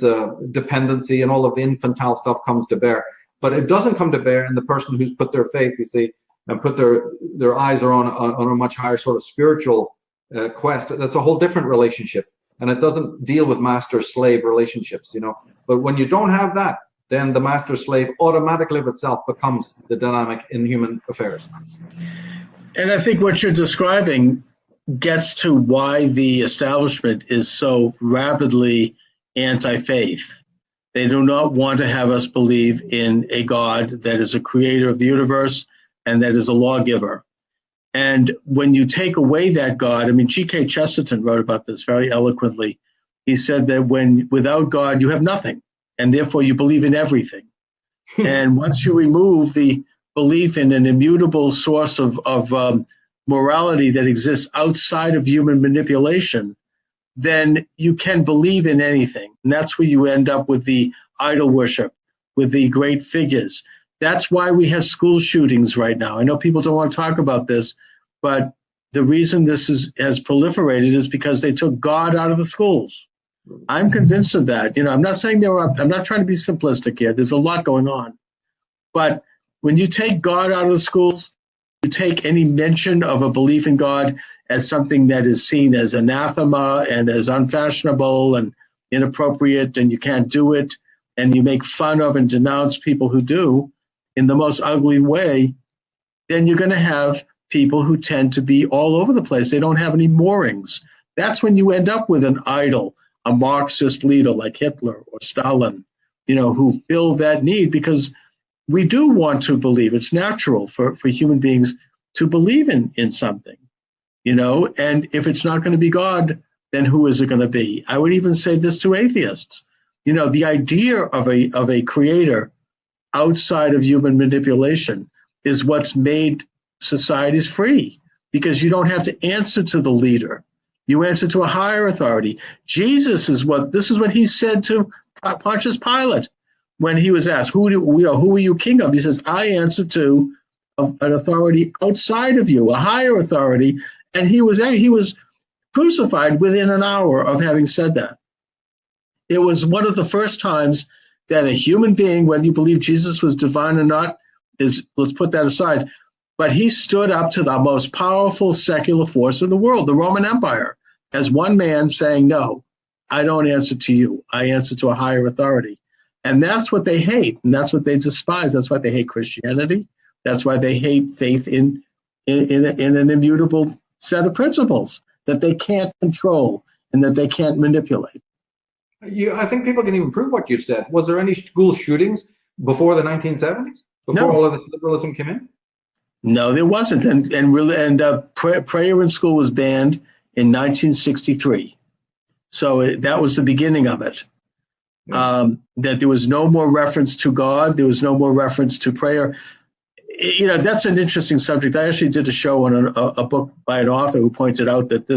Speaker 2: dependency and all of the infantile stuff comes to bear. But it doesn't come to bear in the person who's put their faith, you see, and put their eyes are on a much higher sort of spiritual quest. That's a whole different relationship. And it doesn't deal with master-slave relationships, But when you don't have that, then the master-slave automatically of itself becomes the dynamic in human affairs.
Speaker 1: And I think what you're describing gets to why the establishment is so rapidly anti-faith. They do not want to have us believe in a God that is a creator of the universe and that is a lawgiver. And when you take away that God, G.K. Chesterton wrote about this very eloquently. He said that without God, you have nothing, and therefore you believe in everything. And once you remove the belief in an immutable source of morality that exists outside of human manipulation, then you can believe in anything. And that's where you end up with the idol worship, with the great figures. That's why we have school shootings right now. I know people don't want to talk about this, but the reason this has proliferated is because they took God out of the schools. I'm convinced of that. I'm not saying I'm not trying to be simplistic here. There's a lot going on. But when you take God out of the schools, you take any mention of a belief in God as something that is seen as anathema and as unfashionable and inappropriate, and you can't do it, and you make fun of and denounce people who do in the most ugly way, then you're going to have people who tend to be all over the place. They don't have any moorings. That's when you end up with an idol, a Marxist leader like Hitler or Stalin, who fill that need, because we do want to believe. It's natural for human beings to believe in something, and if it's not going to be God, then who is it going to be? I would even say this to atheists. The idea of a creator outside of human manipulation is what's made societies free, because you don't have to answer to the leader. You answer to a higher authority. Jesus this is what he said to Pontius Pilate when he was asked, who are you king of? He says, I answer to an authority outside of you, a higher authority. And he was crucified within an hour of having said that. It was one of the first times that a human being, whether you believe Jesus was divine or not, let's put that aside, but he stood up to the most powerful secular force in the world, the Roman Empire, as one man saying, no, I don't answer to you. I answer to a higher authority. And that's what they hate, and that's what they despise. That's why they hate Christianity. That's why they hate faith in an immutable set of principles that they can't control and that they can't manipulate.
Speaker 2: I think people can even prove what you said. Was there any school shootings before the 1970s? Before all of this liberalism came in?
Speaker 1: No, there wasn't. And prayer in school was banned in 1963. So that was the beginning of it. Yeah. That there was no more reference to God. There was no more reference to prayer. That's an interesting subject. I actually did a show on a book by an author who pointed out that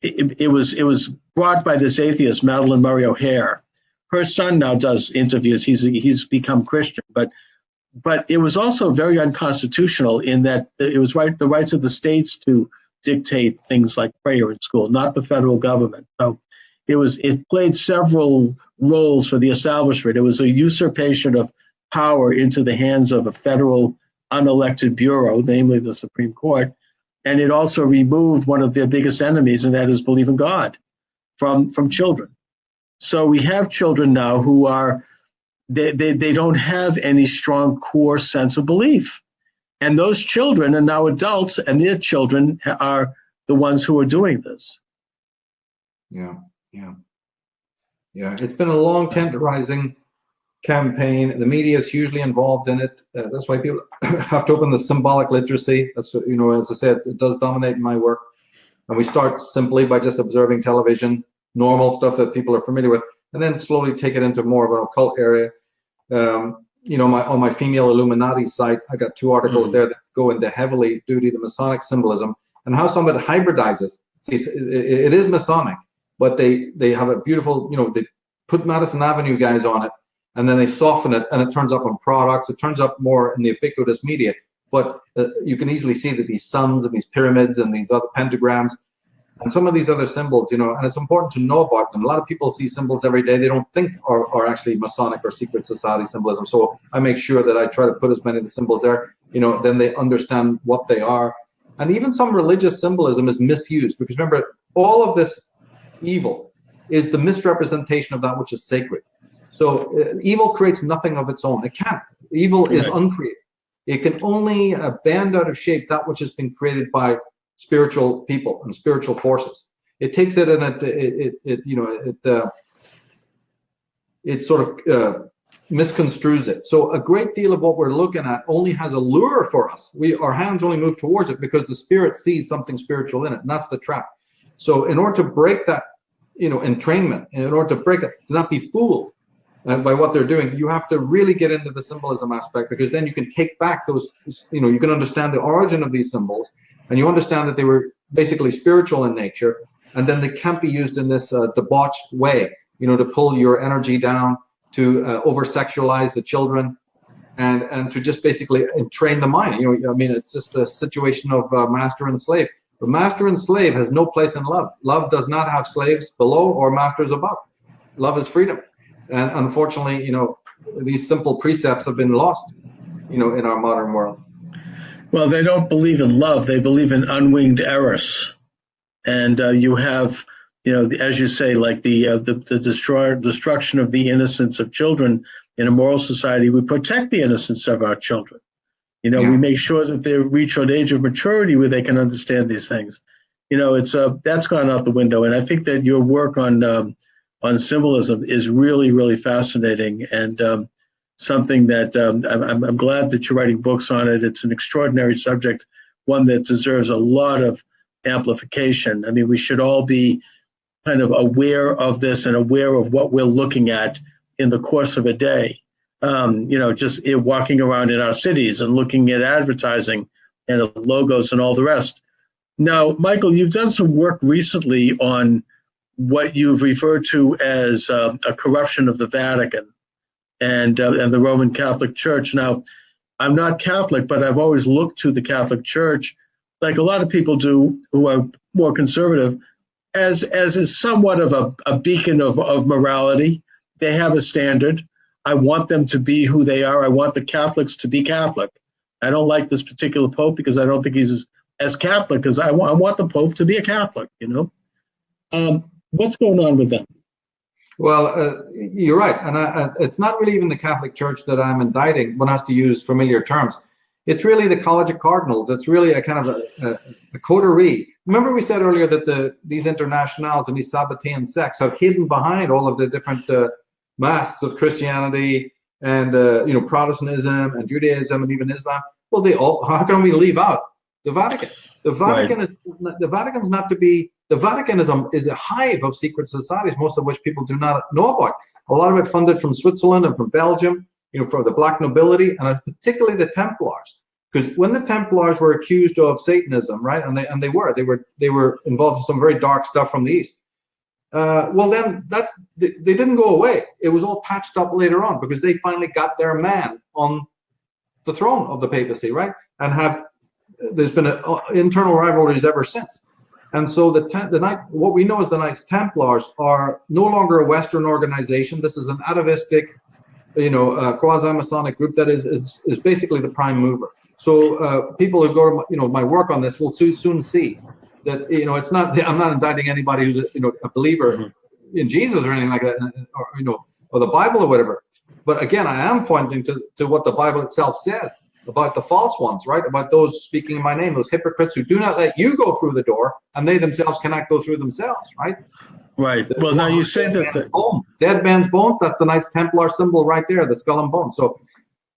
Speaker 1: it was brought by this atheist, Madeline Murray O'Hare. Her son now does interviews. He's become Christian, but it was also very unconstitutional in that it was the rights of the states to dictate things like prayer in school, not the federal government. So it played several roles for the establishment. It was a usurpation of power into the hands of a federal unelected bureau, namely the Supreme Court. And it also removed one of their biggest enemies, and that is believing God, from children. So we have children now who they don't have any strong core sense of belief. And those children are now adults, and their children are the ones who are doing this.
Speaker 2: Yeah. It's been a long tenderizing campaign. The media is hugely involved in it. That's why people have to open the symbolic literacy. That's, as I said, it does dominate my work. And we start simply by just observing television, normal stuff that people are familiar with, and then slowly take it into more of an occult area. you know, on my female Illuminati site, I got 2 articles there that go into heavily duty the Masonic symbolism and how some of it hybridizes. See, it is Masonic, but they have a beautiful, you know, they put Madison Avenue guys on it, and then they soften it, and it turns up on products. It turns up more in the ubiquitous media. But you can easily see that these suns and these pyramids and these other pentagrams and some of these other symbols, you know, and it's important to know about them. A lot of people see symbols every day they don't think are actually Masonic or secret society symbolism. So I make sure that I try to put as many of the symbols there, you know, then they understand what they are. And even some religious symbolism is misused, because remember, all of this evil is the misrepresentation of that which is sacred. So evil creates nothing of its own. It can't. Evil is uncreated. It can only bend out of shape that which has been created by spiritual people and spiritual forces. It takes it and it sort of misconstrues it. So a great deal of what we're looking at only has a lure for us. Our hands only move towards it because the spirit sees something spiritual in it, and that's the trap. So in order to break that, you know, entrainment, in order to break it, to not be fooled by what they're doing, you have to really get into the symbolism aspect, because then you can take back those, you know, you can understand the origin of these symbols, and you understand that they were basically spiritual in nature, and then they can't be used in this debauched way, you know, to pull your energy down, to over-sexualize the children, and to just basically train the mind. You know, I mean, it's just a situation of master and slave. But master and slave has no place in love. Love does not have slaves below or masters above. Love is freedom. And unfortunately, you know, these simple precepts have been lost, you know, in our modern world.
Speaker 1: Well, they don't believe in love. They believe in unwinged eros. And you have, you know, as you say, like the destruction of the innocence of children. In a moral society, we protect the innocence of our children. You know, we make sure that they reach an age of maturity where they can understand these things. You know, it's that's gone out the window. And I think that your work on symbolism is really, really fascinating, and something that I'm glad that you're writing books on it. It's an extraordinary subject, one that deserves a lot of amplification. I mean, we should all be kind of aware of this and aware of what we're looking at in the course of a day. You know, just walking around in our cities and looking at advertising and logos and all the rest. Now, Michael, you've done some work recently on what you've referred to as a corruption of the Vatican and the Roman Catholic Church. Now, I'm not Catholic, but I've always looked to the Catholic Church, like a lot of people do who are more conservative, as is somewhat of a beacon of morality. They have a standard. I want them to be who they are. I want the Catholics to be Catholic. I don't like this particular Pope because I don't think he's as Catholic as I want the Pope to be a Catholic, you know. What's going on with them?
Speaker 2: Well, you're right. And it's not really even the Catholic Church that I'm indicting. One has to use familiar terms. It's really the College of Cardinals. It's really a kind of a coterie. Remember we said earlier that these internationals and these Sabbatean sects have hidden behind all of the different masks of Christianity and you know, Protestantism and Judaism and even Islam. Well, how can we leave out the Vatican? The Vatican is a hive of secret societies, most of which people do not know about. A lot of it funded from Switzerland and from Belgium, you know, for the black nobility, and particularly the Templars. Because when the Templars were accused of Satanism, right, and they were involved in some very dark stuff from the East. Well, then they didn't go away. It was all patched up later on because they finally got their man on the throne of the papacy, right? And there's been internal rivalries ever since. And so what we know as the Knights Templars are no longer a Western organization. This is an atavistic, you know, quasi-Masonic group that is basically the prime mover. So people who go to you know, my work on this will soon see that, you know, it's not. I'm not indicting anybody who's, you know, a believer in Jesus or anything like that, or, you know, or the Bible or whatever. But again, I am pointing to what the Bible itself says about the false ones, right? About those speaking in my name, those hypocrites who do not let you go through the door, and they themselves cannot go through themselves, right?
Speaker 1: Right. Well, now you say that
Speaker 2: dead man's bones. That's the Knights Templar symbol right there, the skull and bones. So,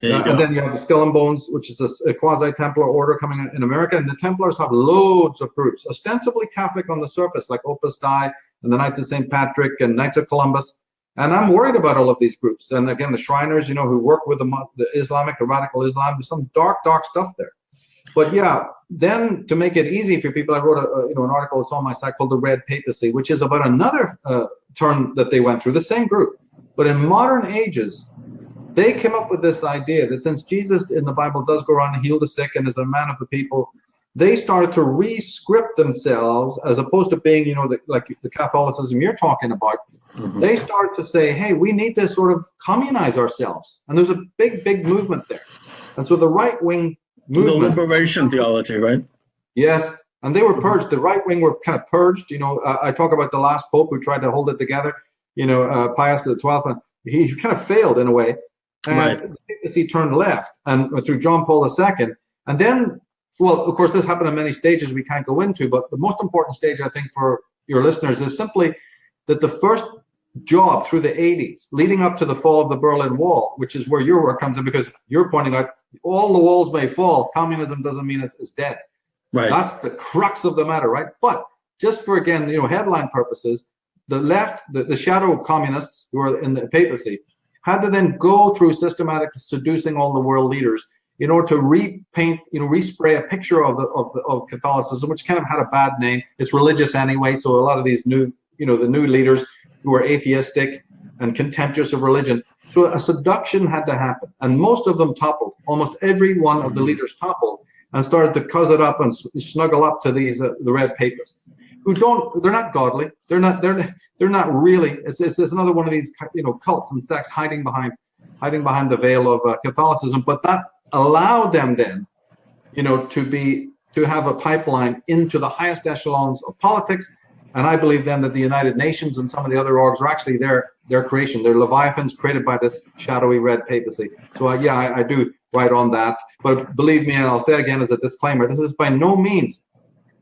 Speaker 2: and then you have the skull and bones, which is a quasi-Templar order coming in America, and the Templars have loads of groups, ostensibly Catholic on the surface, like Opus Dei and the Knights of St. Patrick and Knights of Columbus. And I'm worried about all of these groups. And again, the Shriners, who work with the radical Islam, there's some dark stuff there. But yeah, then to make it easy for people, I wrote an article that's on my site called The Red Papacy, which is about another turn that they went through, the same group. But in modern ages, they came up with this idea that since Jesus in the Bible does go around and heal the sick and is a man of the people, they started to re-script themselves as opposed to being, like the Catholicism you're talking about. Mm-hmm. They started to say, hey, we need to sort of communize ourselves. And there's a big movement there. And so the right-wing movement,
Speaker 1: the liberation theology, right?
Speaker 2: Yes, and they were purged. The right wing were kind of purged. I talk about the last pope who tried to hold it together. Pius XII, and he kind of failed in a way. And
Speaker 1: right.
Speaker 2: The papacy turned left, and through John Paul II, and then, well, of course, this happened in many stages we can't go into. But the most important stage, I think, for your listeners is simply that the first job through the 80s, leading up to the fall of the Berlin Wall, which is where your work comes in, because you're pointing out all the walls may fall. Communism doesn't mean it's dead.
Speaker 1: Right.
Speaker 2: That's the crux of the matter, right? But just for, again, headline purposes, the left, the shadow communists who are in the papacy, had to then go through systematic seducing all the world leaders in order to repaint, respray a picture of Catholicism, which kind of had a bad name. It's religious anyway, so a lot of these new, the new leaders who are atheistic and contemptuous of religion. So a seduction had to happen, and most of them toppled. Almost every one of the leaders toppled and started to cuzz it up and snuggle up to these the red papists, who they're not godly. They're not really. It's another one of these cults and sects hiding behind the veil of Catholicism. But that allowed them then, to have a pipeline into the highest echelons of politics. And I believe then that the United Nations and some of the other orgs are actually their creation. They're leviathans created by this shadowy red papacy. So I do write on that. But believe me, and I'll say again as a disclaimer, this is by no means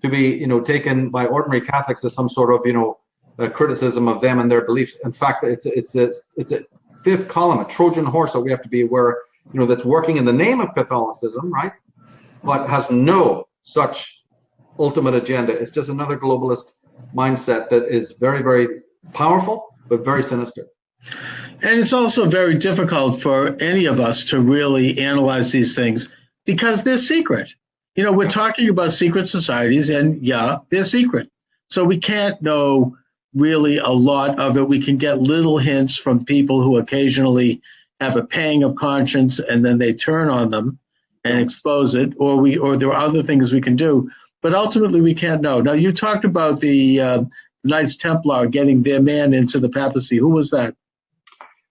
Speaker 2: to be taken by ordinary Catholics as some sort of criticism of them and their beliefs. In fact, it's a fifth column, a Trojan horse that we have to be aware, that's working in the name of Catholicism, right? But has no such ultimate agenda. It's just another globalist mindset that is very, very powerful, but very sinister.
Speaker 1: And it's also very difficult for any of us to really analyze these things because they're secret. We're talking about secret societies, and yeah, they're secret. So we can't know really a lot of it. We can get little hints from people who occasionally have a pang of conscience and then they turn on them and expose it, or there are other things we can do. But ultimately, we can't know. Now, you talked about the Knights Templar getting their man into the papacy. Who was that?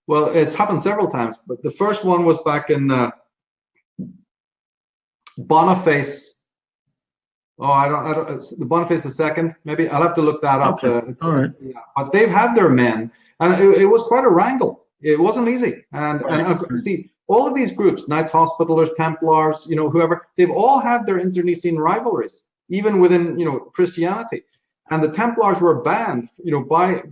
Speaker 2: Well, it's happened several times, but the first one was back in Boniface. Oh, I don't. It's the Boniface II. Maybe I'll have to look that up.
Speaker 1: Okay. All right.
Speaker 2: Yeah. But they've had their men, and it was quite a wrangle. It wasn't easy. And see, all of these groups, Knights Hospitallers, Templars, whoever, they've all had their internecine rivalries, even within, Christianity. And the Templars were banned, by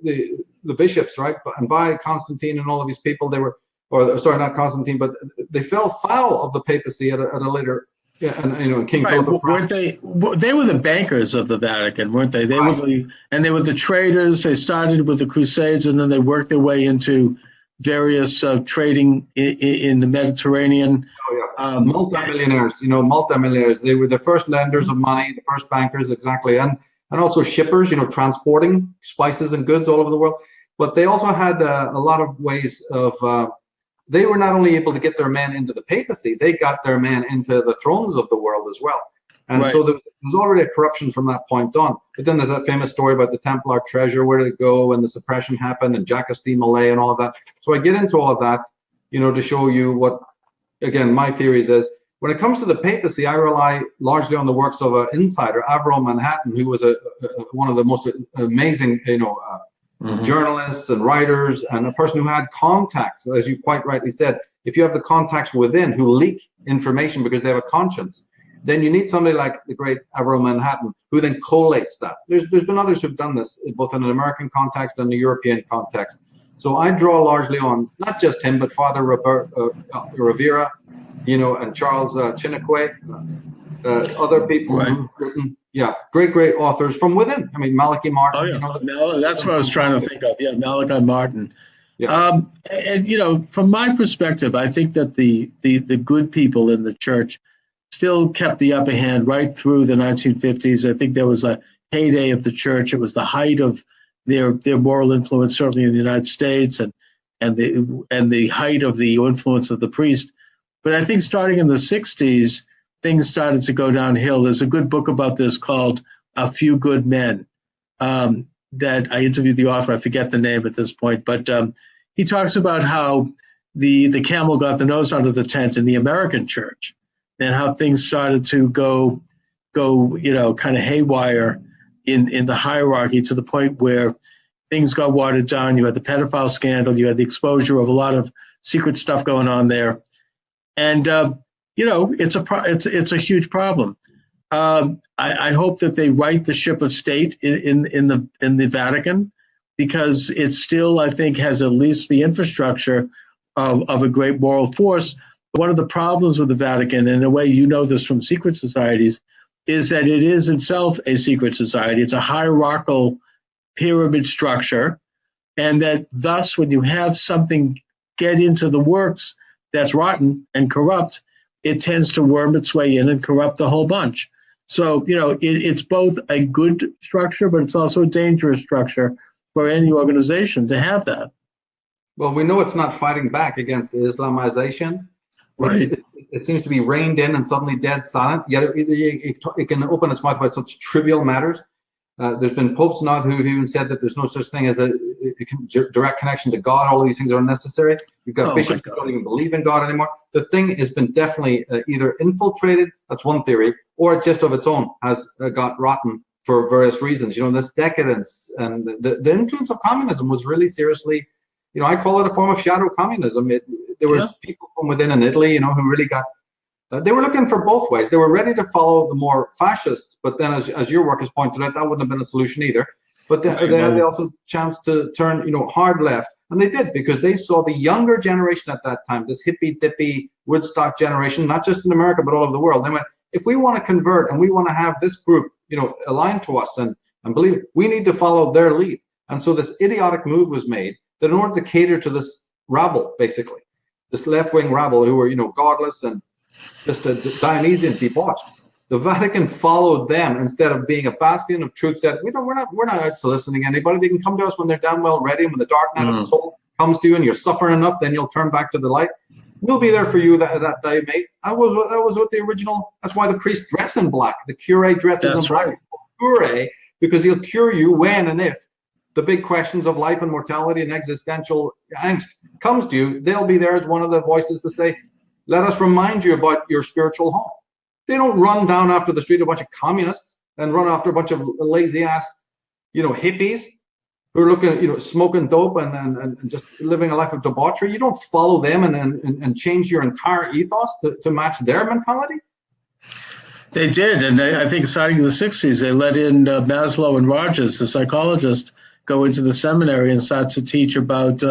Speaker 2: the bishops, right? And by Constantine and all of these people. They were, not Constantine, but they fell foul of the papacy at a later. Yeah, and King Philip of France.
Speaker 1: They were the bankers of the Vatican, weren't they? They
Speaker 2: right.
Speaker 1: were the traders. They started with the Crusades, and then they worked their way into various trading in the Mediterranean.
Speaker 2: Oh yeah, multimillionaires. Multimillionaires. They were the first lenders of money, the first bankers, exactly, and also shippers. Transporting spices and goods all over the world. But they also had a lot of ways of. They were not only able to get their men into the papacy, they got their men into the thrones of the world as well. And right. So there was already a corruption from that point on. But then there's that famous story about the Templar treasure, where did it go, and the suppression happened, and Jacques de Molay and all of that. So I get into all of that, to show you what, again, my theories is, when it comes to the papacy, I rely largely on the works of an insider, Averell Manhattan, who was one of the most amazing, journalists and writers, and a person who had contacts, as you quite rightly said. If you have the contacts within who leak information because they have a conscience, then you need somebody like the great Averell Manhattan, who then collates that. There's been others who've done this, both in an American context and a European context. So I draw largely on not just him, but Father Rivera, and Charles Chiniquy, other people
Speaker 1: right.
Speaker 2: who've written Yeah, great authors from within. I mean, Malachi Martin.
Speaker 1: Oh yeah, that's what I was trying to think of. Yeah, Malachi Martin.
Speaker 2: Yeah.
Speaker 1: And from my perspective, I think that the good people in the church still kept the upper hand right through the 1950s. I think there was a heyday of the church. It was the height of their moral influence, certainly in the United States, and the height of the influence of the priest. But I think starting in the 60s, things started to go downhill. There's a good book about this called A Few Good Men that I interviewed the author. I forget the name at this point, but he talks about how the camel got the nose out of the tent in the American church, and how things started to go kind of haywire in the hierarchy, to the point where things got watered down. You had the pedophile scandal, you had the exposure of a lot of secret stuff going on there, and it's a huge problem. I hope that they right the ship of state in the Vatican, because it still, I think, has at least the infrastructure of a great moral force. One of the problems with the Vatican, and in a way you know this from secret societies, is that it is itself a secret society. It's a hierarchical pyramid structure, and that thus when you have something get into the works that's rotten and corrupt, it tends to worm its way in and corrupt the whole bunch. So, it's both a good structure, but it's also a dangerous structure for any organization to have that.
Speaker 2: Well, we know it's not fighting back against Islamization. Right. It seems to be reined in and suddenly dead silent, yet it can open its mouth about such trivial matters. There's been popes now who even said that there's no such thing as a direct connection to God. All of these things are unnecessary. You've got bishops who don't even believe in God anymore. The thing has been definitely either infiltrated, that's one theory, or it just of its own has got rotten for various reasons. This decadence and the influence of communism was really seriously, I call it a form of shadow communism. There was people from within in Italy, who really got, they were looking for both ways. They were ready to follow the more fascists, but then as your work has pointed out, that wouldn't have been a solution either. But they also chanced to turn, hard left. And they did, because they saw the younger generation at that time, this hippy-dippy Woodstock generation, not just in America, but all over the world. They went, if we want to convert and we want to have this group, aligned to us and believe it, we need to follow their lead. And so this idiotic move was made that in order to cater to this rabble, basically, this left-wing rabble who were, godless and just a Dionysian debauched, the Vatican followed them instead of being a bastion of truth. Said, we're not out soliciting anybody. They can come to us when they're damn well ready, and when the dark night of soul comes to you and you're suffering enough, then you'll turn back to the light. We'll be there for you that day, mate. That was what the original. That's why the priests dress in black. The curé dresses in black. Curé, because he'll cure you when and if the big questions of life and mortality and existential angst comes to you. They'll be there as one of the voices to say, let us remind you about your spiritual home. They don't run down after the street a bunch of communists and run after a bunch of lazy ass, hippies who are looking, smoking dope and just living a life of debauchery. You don't follow them and change your entire ethos to match their mentality.
Speaker 1: They did, and I think starting in the 60s, they let in Maslow and Rogers, the psychologist, go into the seminary and start to teach about,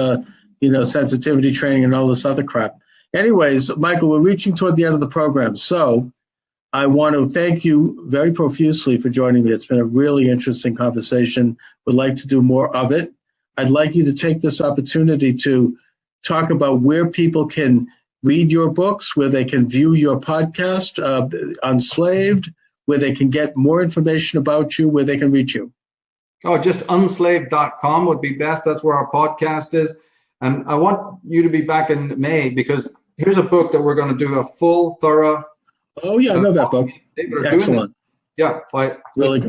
Speaker 1: sensitivity training and all this other crap. Anyways, Michael, we're reaching toward the end of the program, so I want to thank you very profusely for joining me. It's been a really interesting conversation. Would like to do more of it. I'd like you to take this opportunity to talk about where people can read your books, where they can view your podcast, Unslaved, where they can get more information about you, where they can reach you.
Speaker 2: Oh, just unslaved.com would be best. That's where our podcast is. And I want you to be back in May, because here's a book that we're going to do a full, thorough.
Speaker 1: Oh, yeah, I know that book. Excellent.
Speaker 2: Yeah, by
Speaker 1: really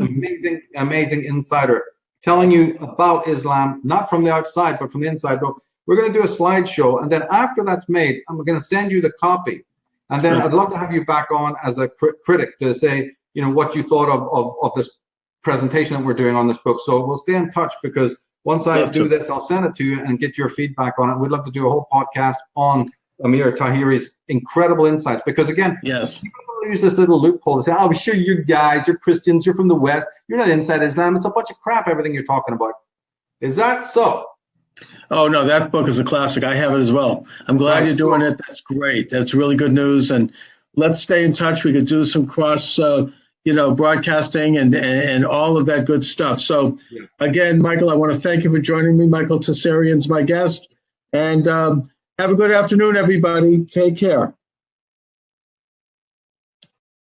Speaker 2: amazing insider telling you about Islam, not from the outside, but from the inside. We're going to do a slideshow, and then after that's made, I'm going to send you the copy. And then I'd love to have you back on as a critic to say, what you thought of this presentation that we're doing on this book. So we'll stay in touch, because once I do this, I'll send it to you and get your feedback on it. We'd love to do a whole podcast on Amir Tahiri's incredible insights, because again, people use this little loophole to say, oh, sure, you guys, you're Christians, you're from the West, you're not inside Islam. It's a bunch of crap, everything you're talking about. Is that so?
Speaker 1: Oh, no, that book is a classic. I have it as well. I'm glad you're doing it. That's great. That's really good news. And let's stay in touch. We could do some cross broadcasting and all of that good stuff. So
Speaker 2: Yeah.
Speaker 1: again, Michael, I want to thank you for joining me. Michael Tsarion's my guest, and have a good afternoon, everybody. Take care.